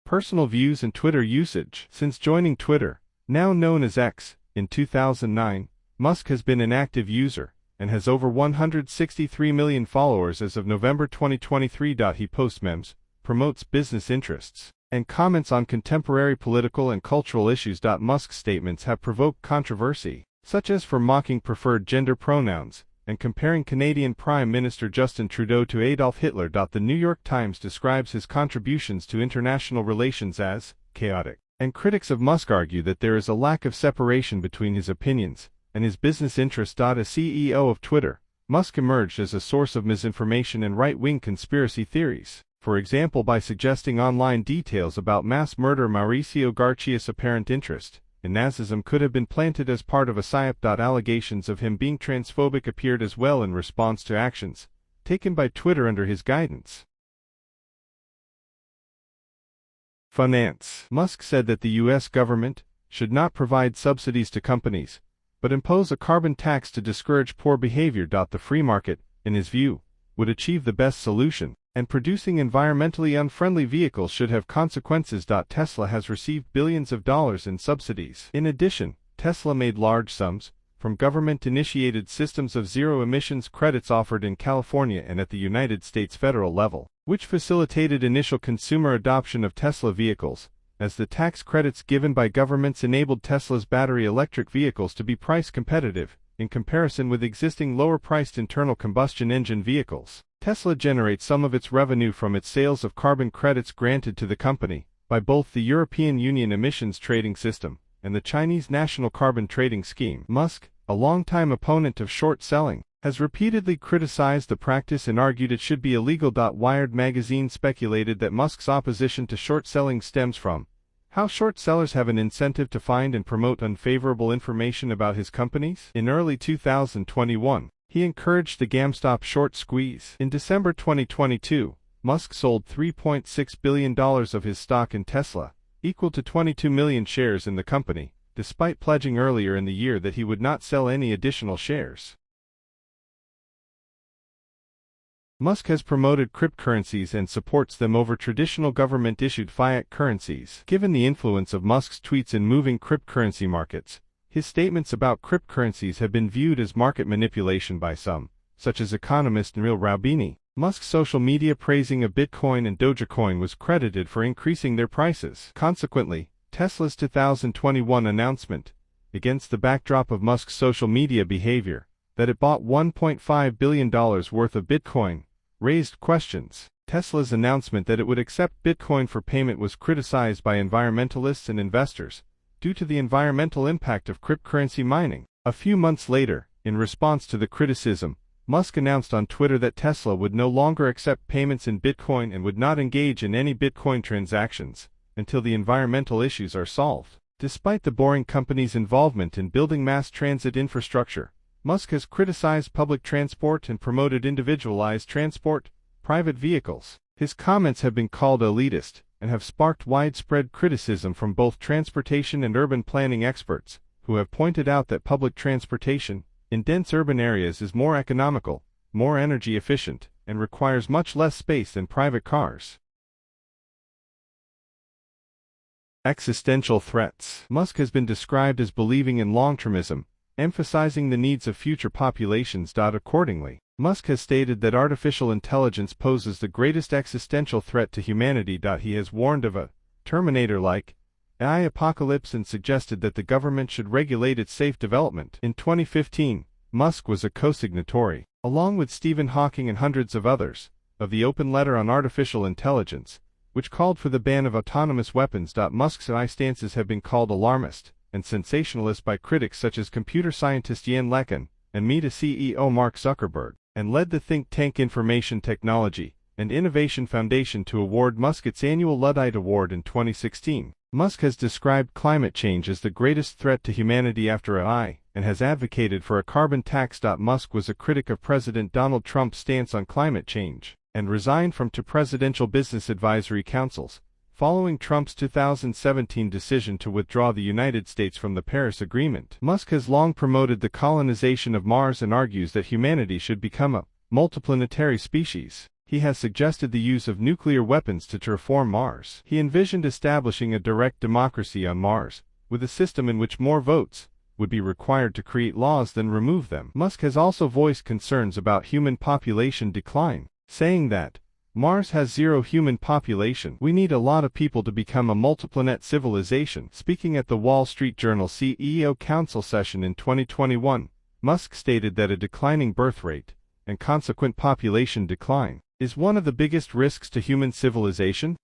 Personal views and Twitter usage. Since joining Twitter, now known as X, in 2009, Musk has been an active user and has over 163 million followers as of November 2023. He posts memes, promotes business interests, and comments on contemporary political and cultural issues. Musk's statements have provoked controversy, such as for mocking preferred gender pronouns and comparing Canadian Prime Minister Justin Trudeau to Adolf Hitler. The New York Times describes his contributions to international relations as chaotic, and critics of Musk argue that there is a lack of separation between his opinions and his business interests. As CEO of Twitter, Musk emerged as a source of misinformation and right-wing conspiracy theories, for example by suggesting online details about mass murderer Mauricio Garcia's apparent interest in Nazism could have been planted as part of a psyop. Allegations of him being transphobic appeared as well in response to actions taken by Twitter under his guidance. Finance. Musk said that the U.S. government should not provide subsidies to companies, but impose a carbon tax to discourage poor behavior. The free market, in his view, would achieve the best solution, and producing environmentally unfriendly vehicles should have consequences. Tesla has received billions of dollars in subsidies. In addition, Tesla made large sums from government-initiated systems of zero-emissions credits offered in California and at the United States federal level, which facilitated initial consumer adoption of Tesla vehicles, as the tax credits given by governments enabled Tesla's battery electric vehicles to be price competitive in comparison with existing lower-priced internal combustion engine vehicles. Tesla generates some of its revenue from its sales of carbon credits granted to the company by both the European Union emissions trading system and the Chinese National Carbon Trading Scheme. Musk, a longtime opponent of short selling, has repeatedly criticized the practice and argued it should be illegal. Wired magazine speculated that Musk's opposition to short selling stems from how short sellers have an incentive to find and promote unfavorable information about his companies. In early 2021, he encouraged the GameStop short squeeze. In December 2022, Musk sold $3.6 billion of his stock in Tesla, equal to 22 million shares in the company, despite pledging earlier in the year that he would not sell any additional shares. Musk has promoted cryptocurrencies and supports them over traditional government-issued fiat currencies. Given the influence of Musk's tweets in moving cryptocurrency markets, his statements about cryptocurrencies have been viewed as market manipulation by some, such as economist Neil Raubini. Musk's social media praising of Bitcoin and Dogecoin was credited for increasing their prices. Consequently, Tesla's 2021 announcement, against the backdrop of Musk's social media behavior, that it bought $1.5 billion worth of Bitcoin, raised questions. Tesla's announcement that it would accept Bitcoin for payment was criticized by environmentalists and investors, due to the environmental impact of cryptocurrency mining. A few months later, in response to the criticism, Musk announced on Twitter that Tesla would no longer accept payments in Bitcoin and would not engage in any Bitcoin transactions until the environmental issues are solved. Despite the boring company's involvement in building mass transit infrastructure, Musk has criticized public transport and promoted individualized transport, private vehicles. His comments have been called elitist and have sparked widespread criticism from both transportation and urban planning experts, who have pointed out that public transportation in dense urban areas is more economical, more energy efficient, and requires much less space than private cars. Existential threats. Musk has been described as believing in long-termism, emphasizing the needs of future populations. Accordingly, Musk has stated that artificial intelligence poses the greatest existential threat to humanity. He has warned of a Terminator-like AI apocalypse and suggested that the government should regulate its safe development. In 2015, Musk was a co-signatory, along with Stephen Hawking and hundreds of others, of the Open Letter on Artificial Intelligence, which called for the ban of autonomous weapons. Musk's AI stances have been called alarmist and sensationalist by critics such as computer scientist Jan LeCun and Meta CEO Mark Zuckerberg, and led the think tank Information Technology and Innovation Foundation to award Musk its annual Luddite Award in 2016. Musk has described climate change as the greatest threat to humanity after AI, and has advocated for a carbon tax. Musk was a critic of President Donald Trump's stance on climate change, and resigned from two presidential business advisory councils, following Trump's 2017 decision to withdraw the United States from the Paris Agreement. Musk has long promoted the colonization of Mars and argues that humanity should become a multiplanetary species. He has suggested the use of nuclear weapons to terraform Mars. He envisioned establishing a direct democracy on Mars, with a system in which more votes would be required to create laws than remove them. Musk has also voiced concerns about human population decline, saying that Mars has zero human population. We need a lot of people to become a multiplanet civilization. Speaking at the Wall Street Journal CEO Council session in 2021, Musk stated that a declining birth rate and consequent population decline is one of the biggest risks to human civilization.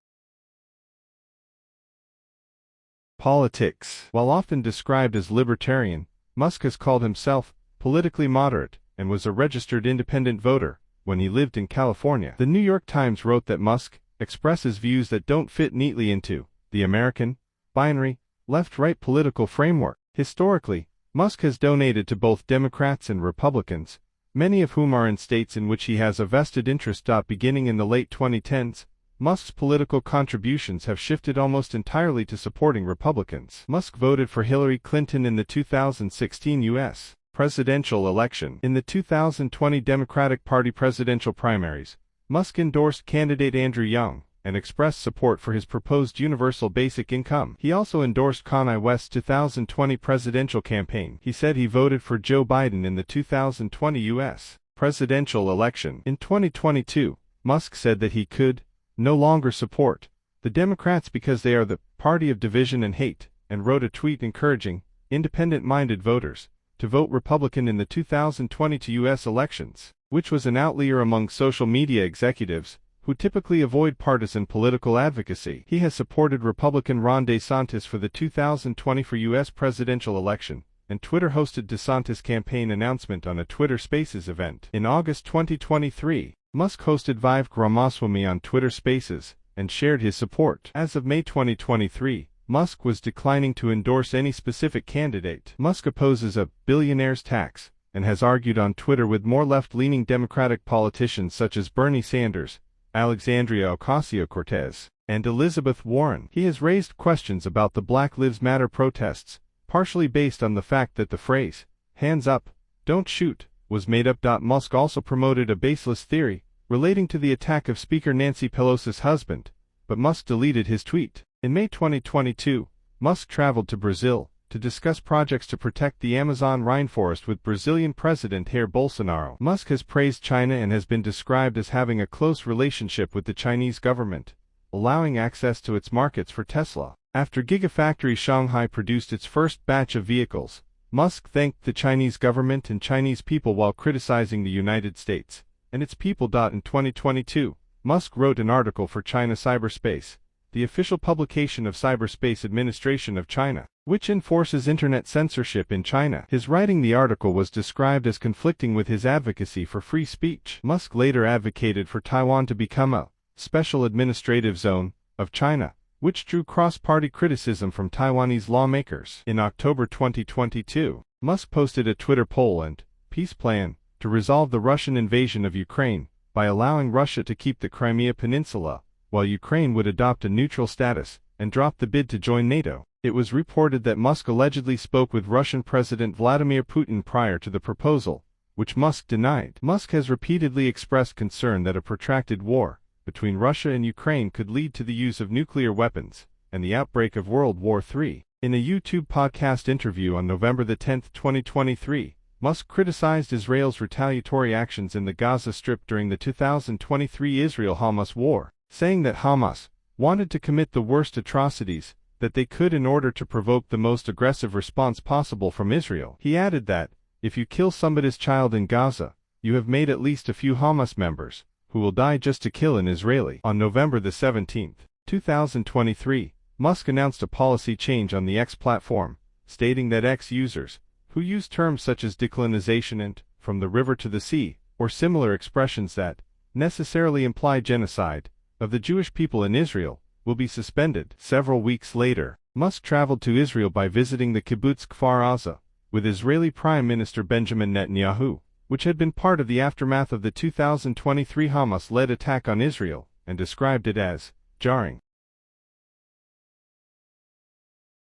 Politics. While often described as libertarian, Musk has called himself politically moderate and was a registered independent voter when he lived in California. The New York Times wrote that Musk expresses views that don't fit neatly into the American, binary, left-right political framework. Historically, Musk has donated to both Democrats and Republicans, many of whom are in states in which he has a vested interest. Beginning in the late 2010s, Musk's political contributions have shifted almost entirely to supporting Republicans. Musk voted for Hillary Clinton in the 2016 U.S. presidential election. In the 2020 Democratic Party presidential primaries, Musk endorsed candidate Andrew Yang and expressed support for his proposed universal basic income. He also endorsed Kanye West's 2020 presidential campaign. He said he voted for Joe Biden in the 2020 U.S. presidential election. In 2022, Musk said that he could no longer support the Democrats because they are the party of division and hate, and wrote a tweet encouraging independent-minded voters to vote Republican in the 2022 U.S. elections, which was an outlier among social media executives who typically avoid partisan political advocacy. He has supported Republican Ron DeSantis for the 2024 U.S. presidential election, and Twitter hosted DeSantis' campaign announcement on a Twitter Spaces event. In August 2023, Musk hosted Vive Ramaswamy on Twitter Spaces and shared his support. As of May 2023, Musk was declining to endorse any specific candidate. Musk opposes a billionaire's tax and has argued on Twitter with more left-leaning Democratic politicians such as Bernie Sanders, Alexandria Ocasio-Cortez, and Elizabeth Warren. He has raised questions about the Black Lives Matter protests, partially based on the fact that the phrase, "hands up, don't shoot," was made up. Musk also promoted a baseless theory relating to the attack of Speaker Nancy Pelosi's husband, but Musk deleted his tweet. In May 2022, Musk traveled to Brazil to discuss projects to protect the Amazon rainforest with Brazilian President Jair Bolsonaro. Musk has praised China and has been described as having a close relationship with the Chinese government, allowing access to its markets for Tesla. After Gigafactory Shanghai produced its first batch of vehicles, Musk thanked the Chinese government and Chinese people while criticizing the United States and its people. In 2022, Musk wrote an article for China Cyberspace, the official publication of Cyberspace Administration of China, which enforces internet censorship in China. His writing the article was described as conflicting with his advocacy for free speech. Musk later advocated for Taiwan to become a special administrative zone of China, which drew cross-party criticism from Taiwanese lawmakers. In October 2022, Musk posted a Twitter poll and peace plan to resolve the Russian invasion of Ukraine by allowing Russia to keep the Crimea Peninsula, while Ukraine would adopt a neutral status and drop the bid to join NATO. It was reported that Musk allegedly spoke with Russian President Vladimir Putin prior to the proposal, which Musk denied. Musk has repeatedly expressed concern that a protracted war between Russia and Ukraine could lead to the use of nuclear weapons and the outbreak of World War III. In a YouTube podcast interview on November 10, 2023, Musk criticized Israel's retaliatory actions in the Gaza Strip during the 2023 Israel-Hamas war, saying that Hamas wanted to commit the worst atrocities that they could in order to provoke the most aggressive response possible from Israel. He added that, if you kill somebody's child in Gaza, you have made at least a few Hamas members, who will die just to kill an Israeli. On November 17, 2023, Musk announced a policy change on the X platform, stating that X users, who use terms such as decolonization and from the river to the sea, or similar expressions that necessarily imply genocide of the Jewish people in Israel, will be suspended. Several weeks later, Musk traveled to Israel by visiting the kibbutz Kfar Aza with Israeli Prime Minister Benjamin Netanyahu, which had been part of the aftermath of the 2023 Hamas-led attack on Israel, and described it as jarring.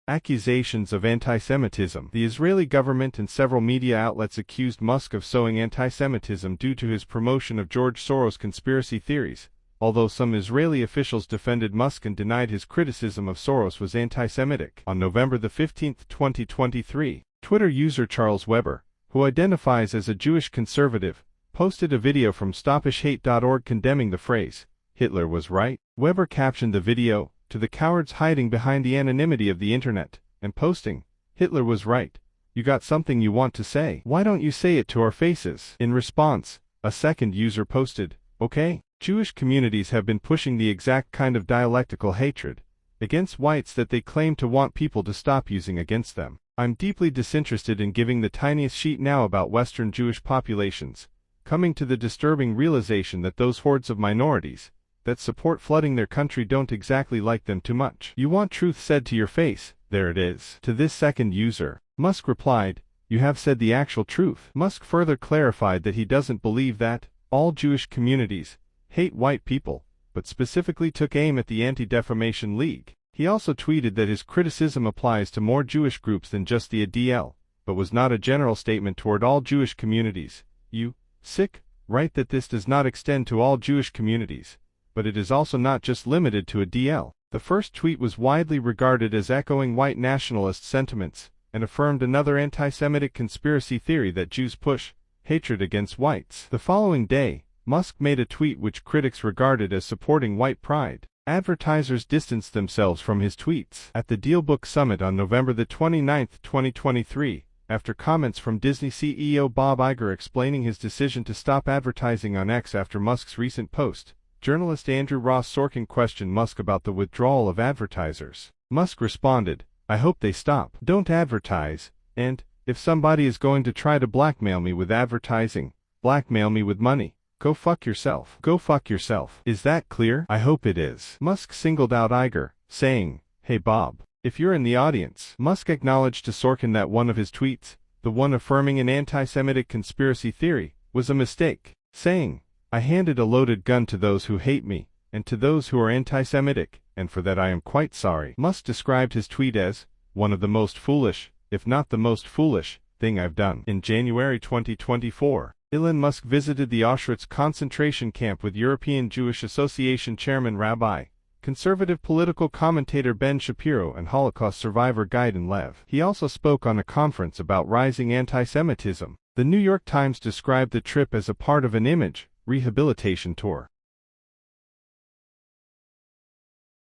Accusations of anti-Semitism. The Israeli government and several media outlets accused Musk of sowing anti-Semitism due to his promotion of George Soros conspiracy theories, although some Israeli officials defended Musk and denied his criticism of Soros was anti-Semitic. On November 15, 2023, Twitter user Charles Weber, who identifies as a Jewish conservative, posted a video from stopishhate.org condemning the phrase, "Hitler was right." Weber captioned the video, "To the cowards hiding behind the anonymity of the internet, and posting, Hitler was right. You got something you want to say? Why don't you say it to our faces?" In response, a second user posted, "Okay, Jewish communities have been pushing the exact kind of dialectical hatred against whites that they claim to want people to stop using against them. I'm deeply disinterested in giving the tiniest sheet now about Western Jewish populations, coming to the disturbing realization that those hordes of minorities that support flooding their country don't exactly like them too much. You want truth said to your face, there it is." To this second user, Musk replied, "You have said the actual truth." Musk further clarified that he doesn't believe that all Jewish communities hate white people, but specifically took aim at the Anti-Defamation League. He also tweeted that his criticism applies to more Jewish groups than just the ADL, but was not a general statement toward all Jewish communities. You, write that this does not extend to all Jewish communities, but it is also not just limited to ADL. The first tweet was widely regarded as echoing white nationalist sentiments, and affirmed another anti-Semitic conspiracy theory that Jews push hatred against whites. The following day, Musk made a tweet which critics regarded as supporting white pride. Advertisers distanced themselves from his tweets. At the DealBook Summit on November 29, 2023, after comments from Disney CEO Bob Iger explaining his decision to stop advertising on X after Musk's recent post, journalist Andrew Ross Sorkin questioned Musk about the withdrawal of advertisers. Musk responded, "I hope they stop. Don't advertise, and, if somebody is going to try to blackmail me with advertising, blackmail me with money. Go fuck yourself. Go fuck yourself. Is that clear? I hope it is." Musk singled out Iger, saying, "Hey Bob, if you're in the audience." Musk acknowledged to Sorkin that one of his tweets, the one affirming an anti-Semitic conspiracy theory, was a mistake, saying, "I handed a loaded gun to those who hate me, and to those who are anti-Semitic, and for that I am quite sorry." Musk described his tweet as, "one of the most foolish, if not the most foolish, thing I've done." In January 2024, Elon Musk visited the Auschwitz concentration camp with European Jewish Association chairman Rabbi conservative political commentator Ben Shapiro, and Holocaust survivor Gaiden Lev. He also spoke on a conference about rising anti-Semitism. The New York Times described the trip as a part of an image rehabilitation tour.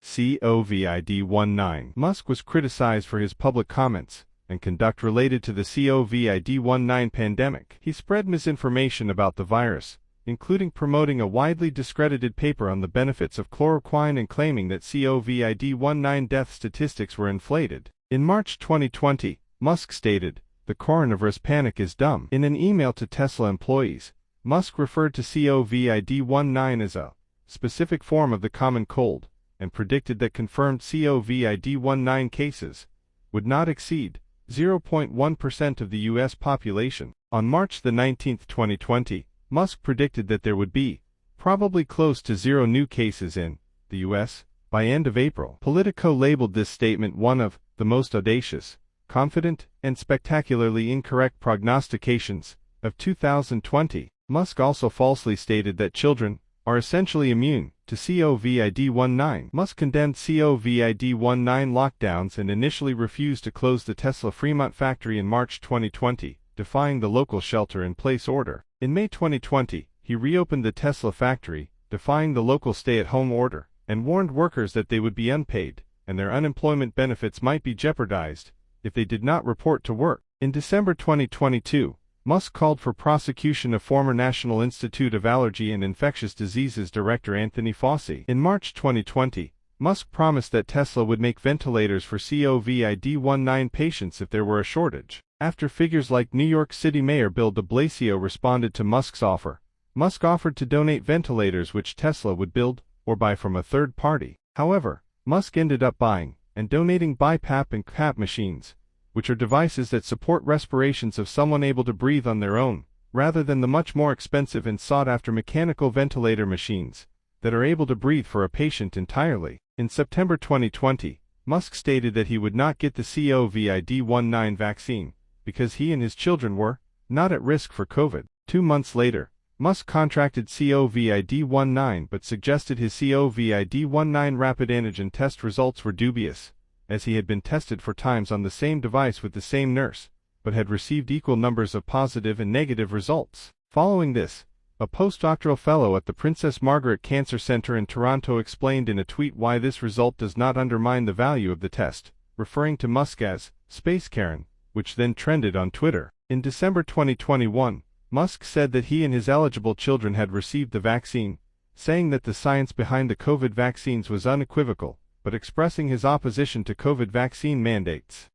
COVID-19. Musk was criticized for his public comments and conduct related to the COVID-19 pandemic. He spread misinformation about the virus, including promoting a widely discredited paper on the benefits of chloroquine and claiming that COVID-19 death statistics were inflated. In March 2020, Musk stated, "The coronavirus panic is dumb." In an email to Tesla employees, Musk referred to COVID-19 as a specific form of the common cold, and predicted that confirmed COVID-19 cases would not exceed 0.1% of the U.S. population. On March 19, 2020, Musk predicted that there would be probably close to 0 new cases in the U.S. by end of April. Politico labeled this statement one of the most audacious, confident, and spectacularly incorrect prognostications of 2020. Musk also falsely stated that children are essentially immune to COVID-19. Musk condemned COVID-19 lockdowns and initially refused to close the Tesla Fremont factory in March 2020, defying the local shelter-in-place order. In May 2020, he reopened the Tesla factory, defying the local stay-at-home order, and warned workers that they would be unpaid, and their unemployment benefits might be jeopardized if they did not report to work. In December 2022, Musk called for prosecution of former National Institute of Allergy and Infectious Diseases Director Anthony Fauci. In March 2020, Musk promised that Tesla would make ventilators for COVID-19 patients if there were a shortage. After figures like New York City Mayor Bill de Blasio responded to Musk's offer, Musk offered to donate ventilators which Tesla would build or buy from a third party. However, Musk ended up buying and donating BiPAP and CPAP machines, which are devices that support respirations of someone able to breathe on their own, rather than the much more expensive and sought-after mechanical ventilator machines that are able to breathe for a patient entirely. In September 2020, Musk stated that he would not get the COVID-19 vaccine because he and his children were not at risk for COVID. 2 months later, Musk contracted COVID-19 but suggested his COVID-19 rapid antigen test results were dubious, as he had been tested 4 times on the same device with the same nurse, but had received equal numbers of positive and negative results. Following this, a postdoctoral fellow at the Princess Margaret Cancer Center in Toronto explained in a tweet why this result does not undermine the value of the test, referring to Musk as Space Karen, which then trended on Twitter. In December 2021, Musk said that he and his eligible children had received the vaccine, saying that the science behind the COVID vaccines was unequivocal, but expressing his opposition to COVID vaccine mandates.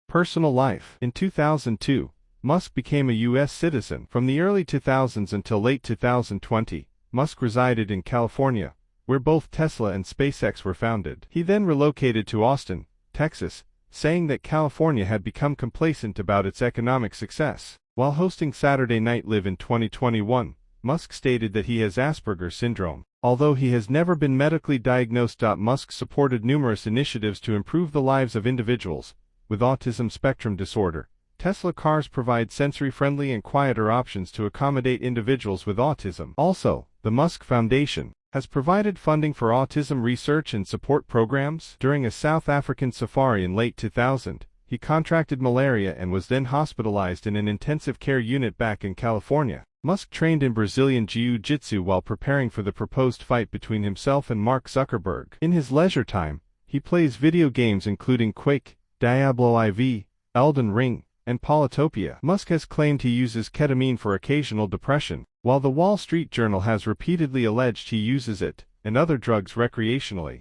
Personal life. In 2002, Musk became a U.S. citizen. From the early 2000s until late 2020, Musk resided in California, where both Tesla and SpaceX were founded. He then relocated to Austin, Texas, saying that California had become complacent about its economic success. While hosting Saturday Night Live in 2021, Musk stated that he has Asperger's syndrome. Although he has never been medically diagnosed, Musk supported numerous initiatives to improve the lives of individuals with autism spectrum disorder. Tesla cars provide sensory-friendly and quieter options to accommodate individuals with autism. Also, the Musk Foundation has provided funding for autism research and support programs. During a South African safari in late 2000, he contracted malaria and was then hospitalized in an intensive care unit back in California. Musk trained in Brazilian Jiu-Jitsu while preparing for the proposed fight between himself and Mark Zuckerberg. In his leisure time, he plays video games including Quake, Diablo IV, Elden Ring, and Polytopia. Musk has claimed he uses ketamine for occasional depression, while the Wall Street Journal has repeatedly alleged he uses it and other drugs recreationally.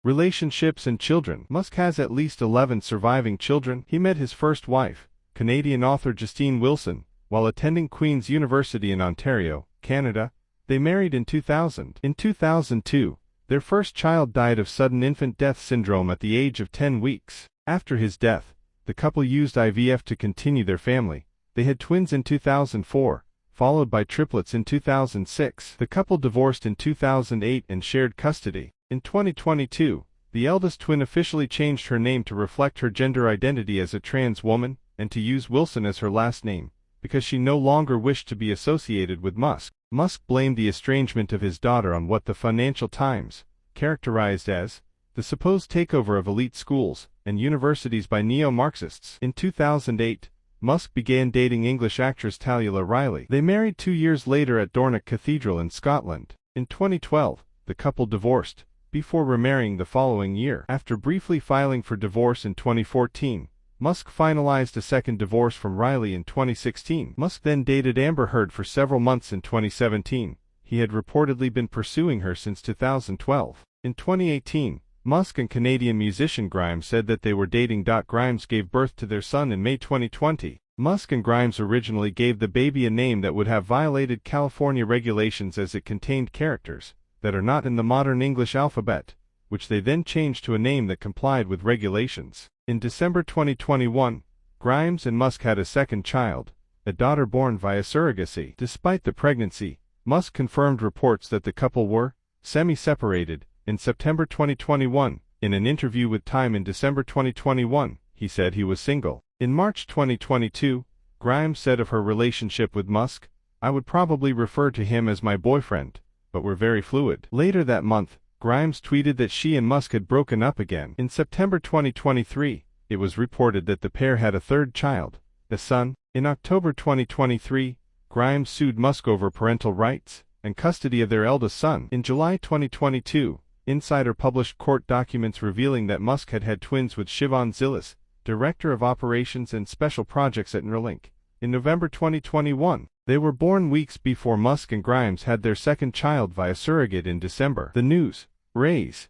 Relationships and children. Musk has at least 11 surviving children. He met his first wife, Canadian author Justine Wilson, while attending Queen's University in Ontario, Canada. They married in 2000. In 2002, their first child died of sudden infant death syndrome at the age of 10 weeks. After his death, the couple used IVF to continue their family. They had twins in 2004, followed by triplets in 2006. The couple divorced in 2008 and shared custody. In 2022, the eldest twin officially changed her name to reflect her gender identity as a trans woman, and to use Wilson as her last name, because she no longer wished to be associated with Musk. Musk blamed the estrangement of his daughter on what the Financial Times characterized as the supposed takeover of elite schools and universities by neo-Marxists. In 2008, Musk began dating English actress Talia Riley. They married 2 years later at Dornoch Cathedral in Scotland. In 2012, the couple divorced, before remarrying the following year. After briefly filing for divorce in 2014, Musk finalized a second divorce from Riley in 2016. Musk then dated Amber Heard for several months in 2017. He had reportedly been pursuing her since 2012. In 2018, Musk and Canadian musician Grimes said that they were dating. Grimes gave birth to their son in May 2020. Musk and Grimes originally gave the baby a name that would have violated California regulations as it contained characters that are not in the modern English alphabet, which they then changed to a name that complied with regulations. In December 2021, Grimes and Musk had a second child, a daughter born via surrogacy. Despite the pregnancy, Musk confirmed reports that the couple were semi-separated. In September 2021, in an interview with Time in December 2021, he said he was single. In March 2022, Grimes said of her relationship with Musk, "I would probably refer to him as my boyfriend, but we're very fluid." Later that month, Grimes tweeted that she and Musk had broken up again. In September 2023, it was reported that the pair had a third child, a son. In October 2023, Grimes sued Musk over parental rights and custody of their eldest son. In July 2022, Insider published court documents revealing that Musk had had twins with Siobhan Zilis, Director of Operations and Special Projects at Neuralink. In November 2021, they were born weeks before Musk and Grimes had their second child via surrogate in December. The news raised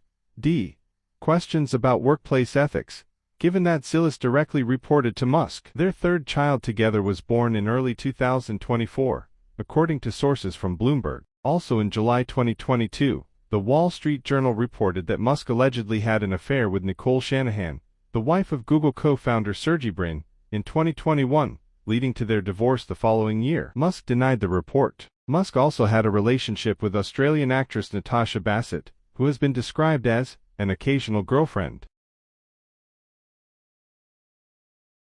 questions about workplace ethics, given that Zilis directly reported to Musk. Their third child together was born in early 2024, according to sources from Bloomberg. Also in July 2022, the Wall Street Journal reported that Musk allegedly had an affair with Nicole Shanahan, the wife of Google co-founder Sergey Brin, in 2021, leading to their divorce the following year. Musk denied the report. Musk also had a relationship with Australian actress Natasha Bassett, who has been described as an occasional girlfriend.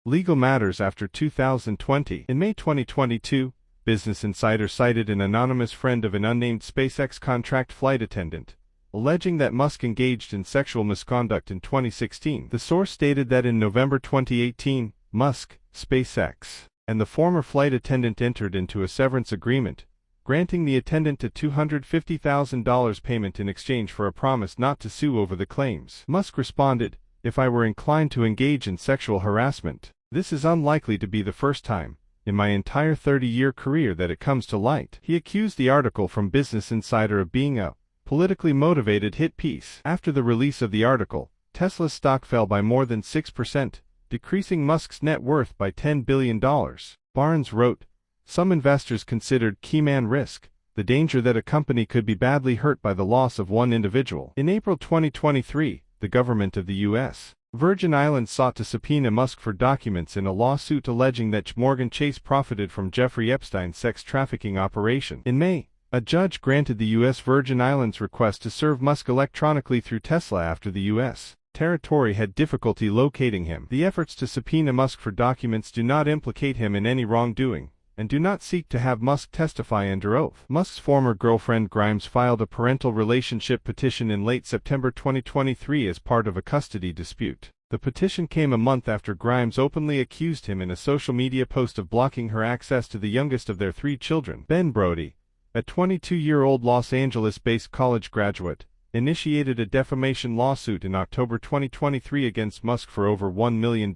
Legal matters after 2020. In May 2022, Business Insider cited an anonymous friend of an unnamed SpaceX contract flight attendant, alleging that Musk engaged in sexual misconduct in 2016. The source stated that in November 2018, Musk, SpaceX, and the former flight attendant entered into a severance agreement, granting the attendant a $250,000 payment in exchange for a promise not to sue over the claims. Musk responded, "If I were inclined to engage in sexual harassment, this is unlikely to be the first time in my entire 30-year career that it comes to light." He accused the article from Business Insider of being a politically motivated hit piece. After the release of the article, Tesla's stock fell by more than 6%, decreasing Musk's net worth by $10 billion. Barnes wrote, "Some investors considered keyman risk, the danger that a company could be badly hurt by the loss of one individual." In April 2023, the government of the U.S. Virgin Islands sought to subpoena Musk for documents in a lawsuit alleging that Morgan Chase profited from Jeffrey Epstein's sex trafficking operation. In May, a judge granted the U.S. Virgin Islands' request to serve Musk electronically through Tesla after the U.S. territory had difficulty locating him. The efforts to subpoena Musk for documents do not implicate him in any wrongdoing, and do not seek to have Musk testify under oath. Musk's former girlfriend Grimes filed a parental relationship petition in late September 2023 as part of a custody dispute. The petition came a month after Grimes openly accused him in a social media post of blocking her access to the youngest of their 3 children. Ben Brody, a 22-year-old Los Angeles-based college graduate, initiated a defamation lawsuit in October 2023 against Musk for over $1 million.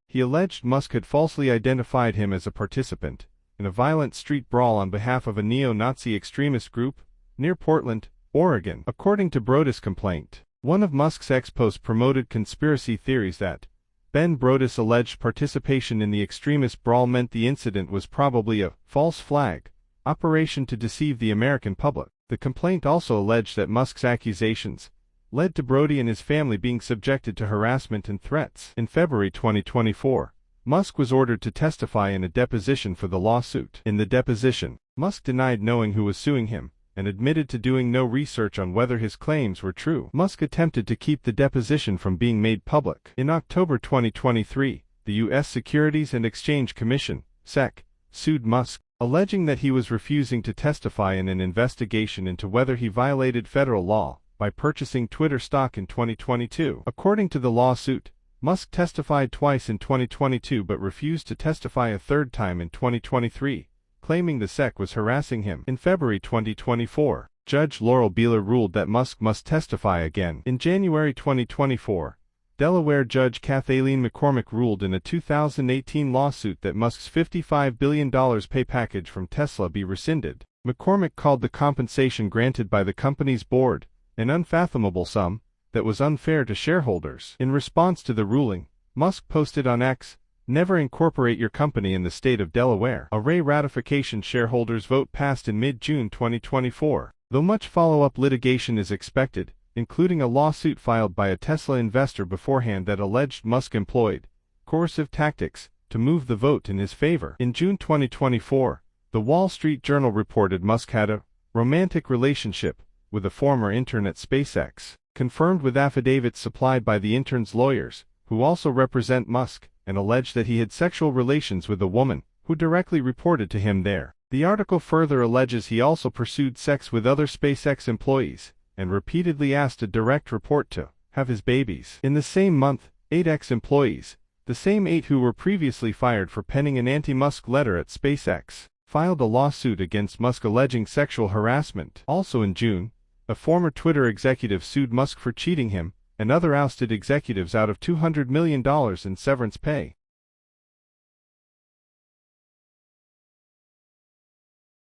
He alleged Musk had falsely identified him as a participant in a violent street brawl on behalf of a neo-Nazi extremist group near Portland, Oregon. According to Brody's complaint, one of Musk's ex-posts promoted conspiracy theories that Ben Brody's alleged participation in the extremist brawl meant the incident was probably a false flag operation to deceive the American public. The complaint also alleged that Musk's accusations led to Brody and his family being subjected to harassment and threats. In February 2024, Musk was ordered to testify in a deposition for the lawsuit. In the deposition, Musk denied knowing who was suing him, and admitted to doing no research on whether his claims were true. Musk attempted to keep the deposition from being made public. In October 2023, the U.S. Securities and Exchange Commission, SEC, sued Musk, alleging that he was refusing to testify in an investigation into whether he violated federal law by purchasing Twitter stock in 2022. According to the lawsuit, Musk testified twice in 2022 but refused to testify a third time in 2023, claiming the SEC was harassing him. In February 2024, Judge Laurel Beeler ruled that Musk must testify again. In January 2024, Delaware Judge Kathleen McCormick ruled in a 2018 lawsuit that Musk's $55 billion pay package from Tesla be rescinded. McCormick called the compensation granted by the company's board an unfathomable sum that was unfair to shareholders. In response to the ruling, Musk posted on X, "Never incorporate your company in the state of Delaware." A ratification shareholders vote passed in mid-June 2024. Though much follow-up litigation is expected, including a lawsuit filed by a Tesla investor beforehand that alleged Musk employed coercive tactics to move the vote in his favor. In June 2024, the Wall Street Journal reported Musk had a romantic relationship with a former intern at SpaceX, confirmed with affidavits supplied by the intern's lawyers, who also represent Musk, and alleged that he had sexual relations with a woman who directly reported to him there. The article further alleges he also pursued sex with other SpaceX employees, and repeatedly asked a direct report to have his babies. In the same month, 8 ex-employees, the same 8 who were previously fired for penning an anti-Musk letter at SpaceX, filed a lawsuit against Musk alleging sexual harassment. Also in June, a former Twitter executive sued Musk for cheating him and other ousted executives out of $200 million in severance pay.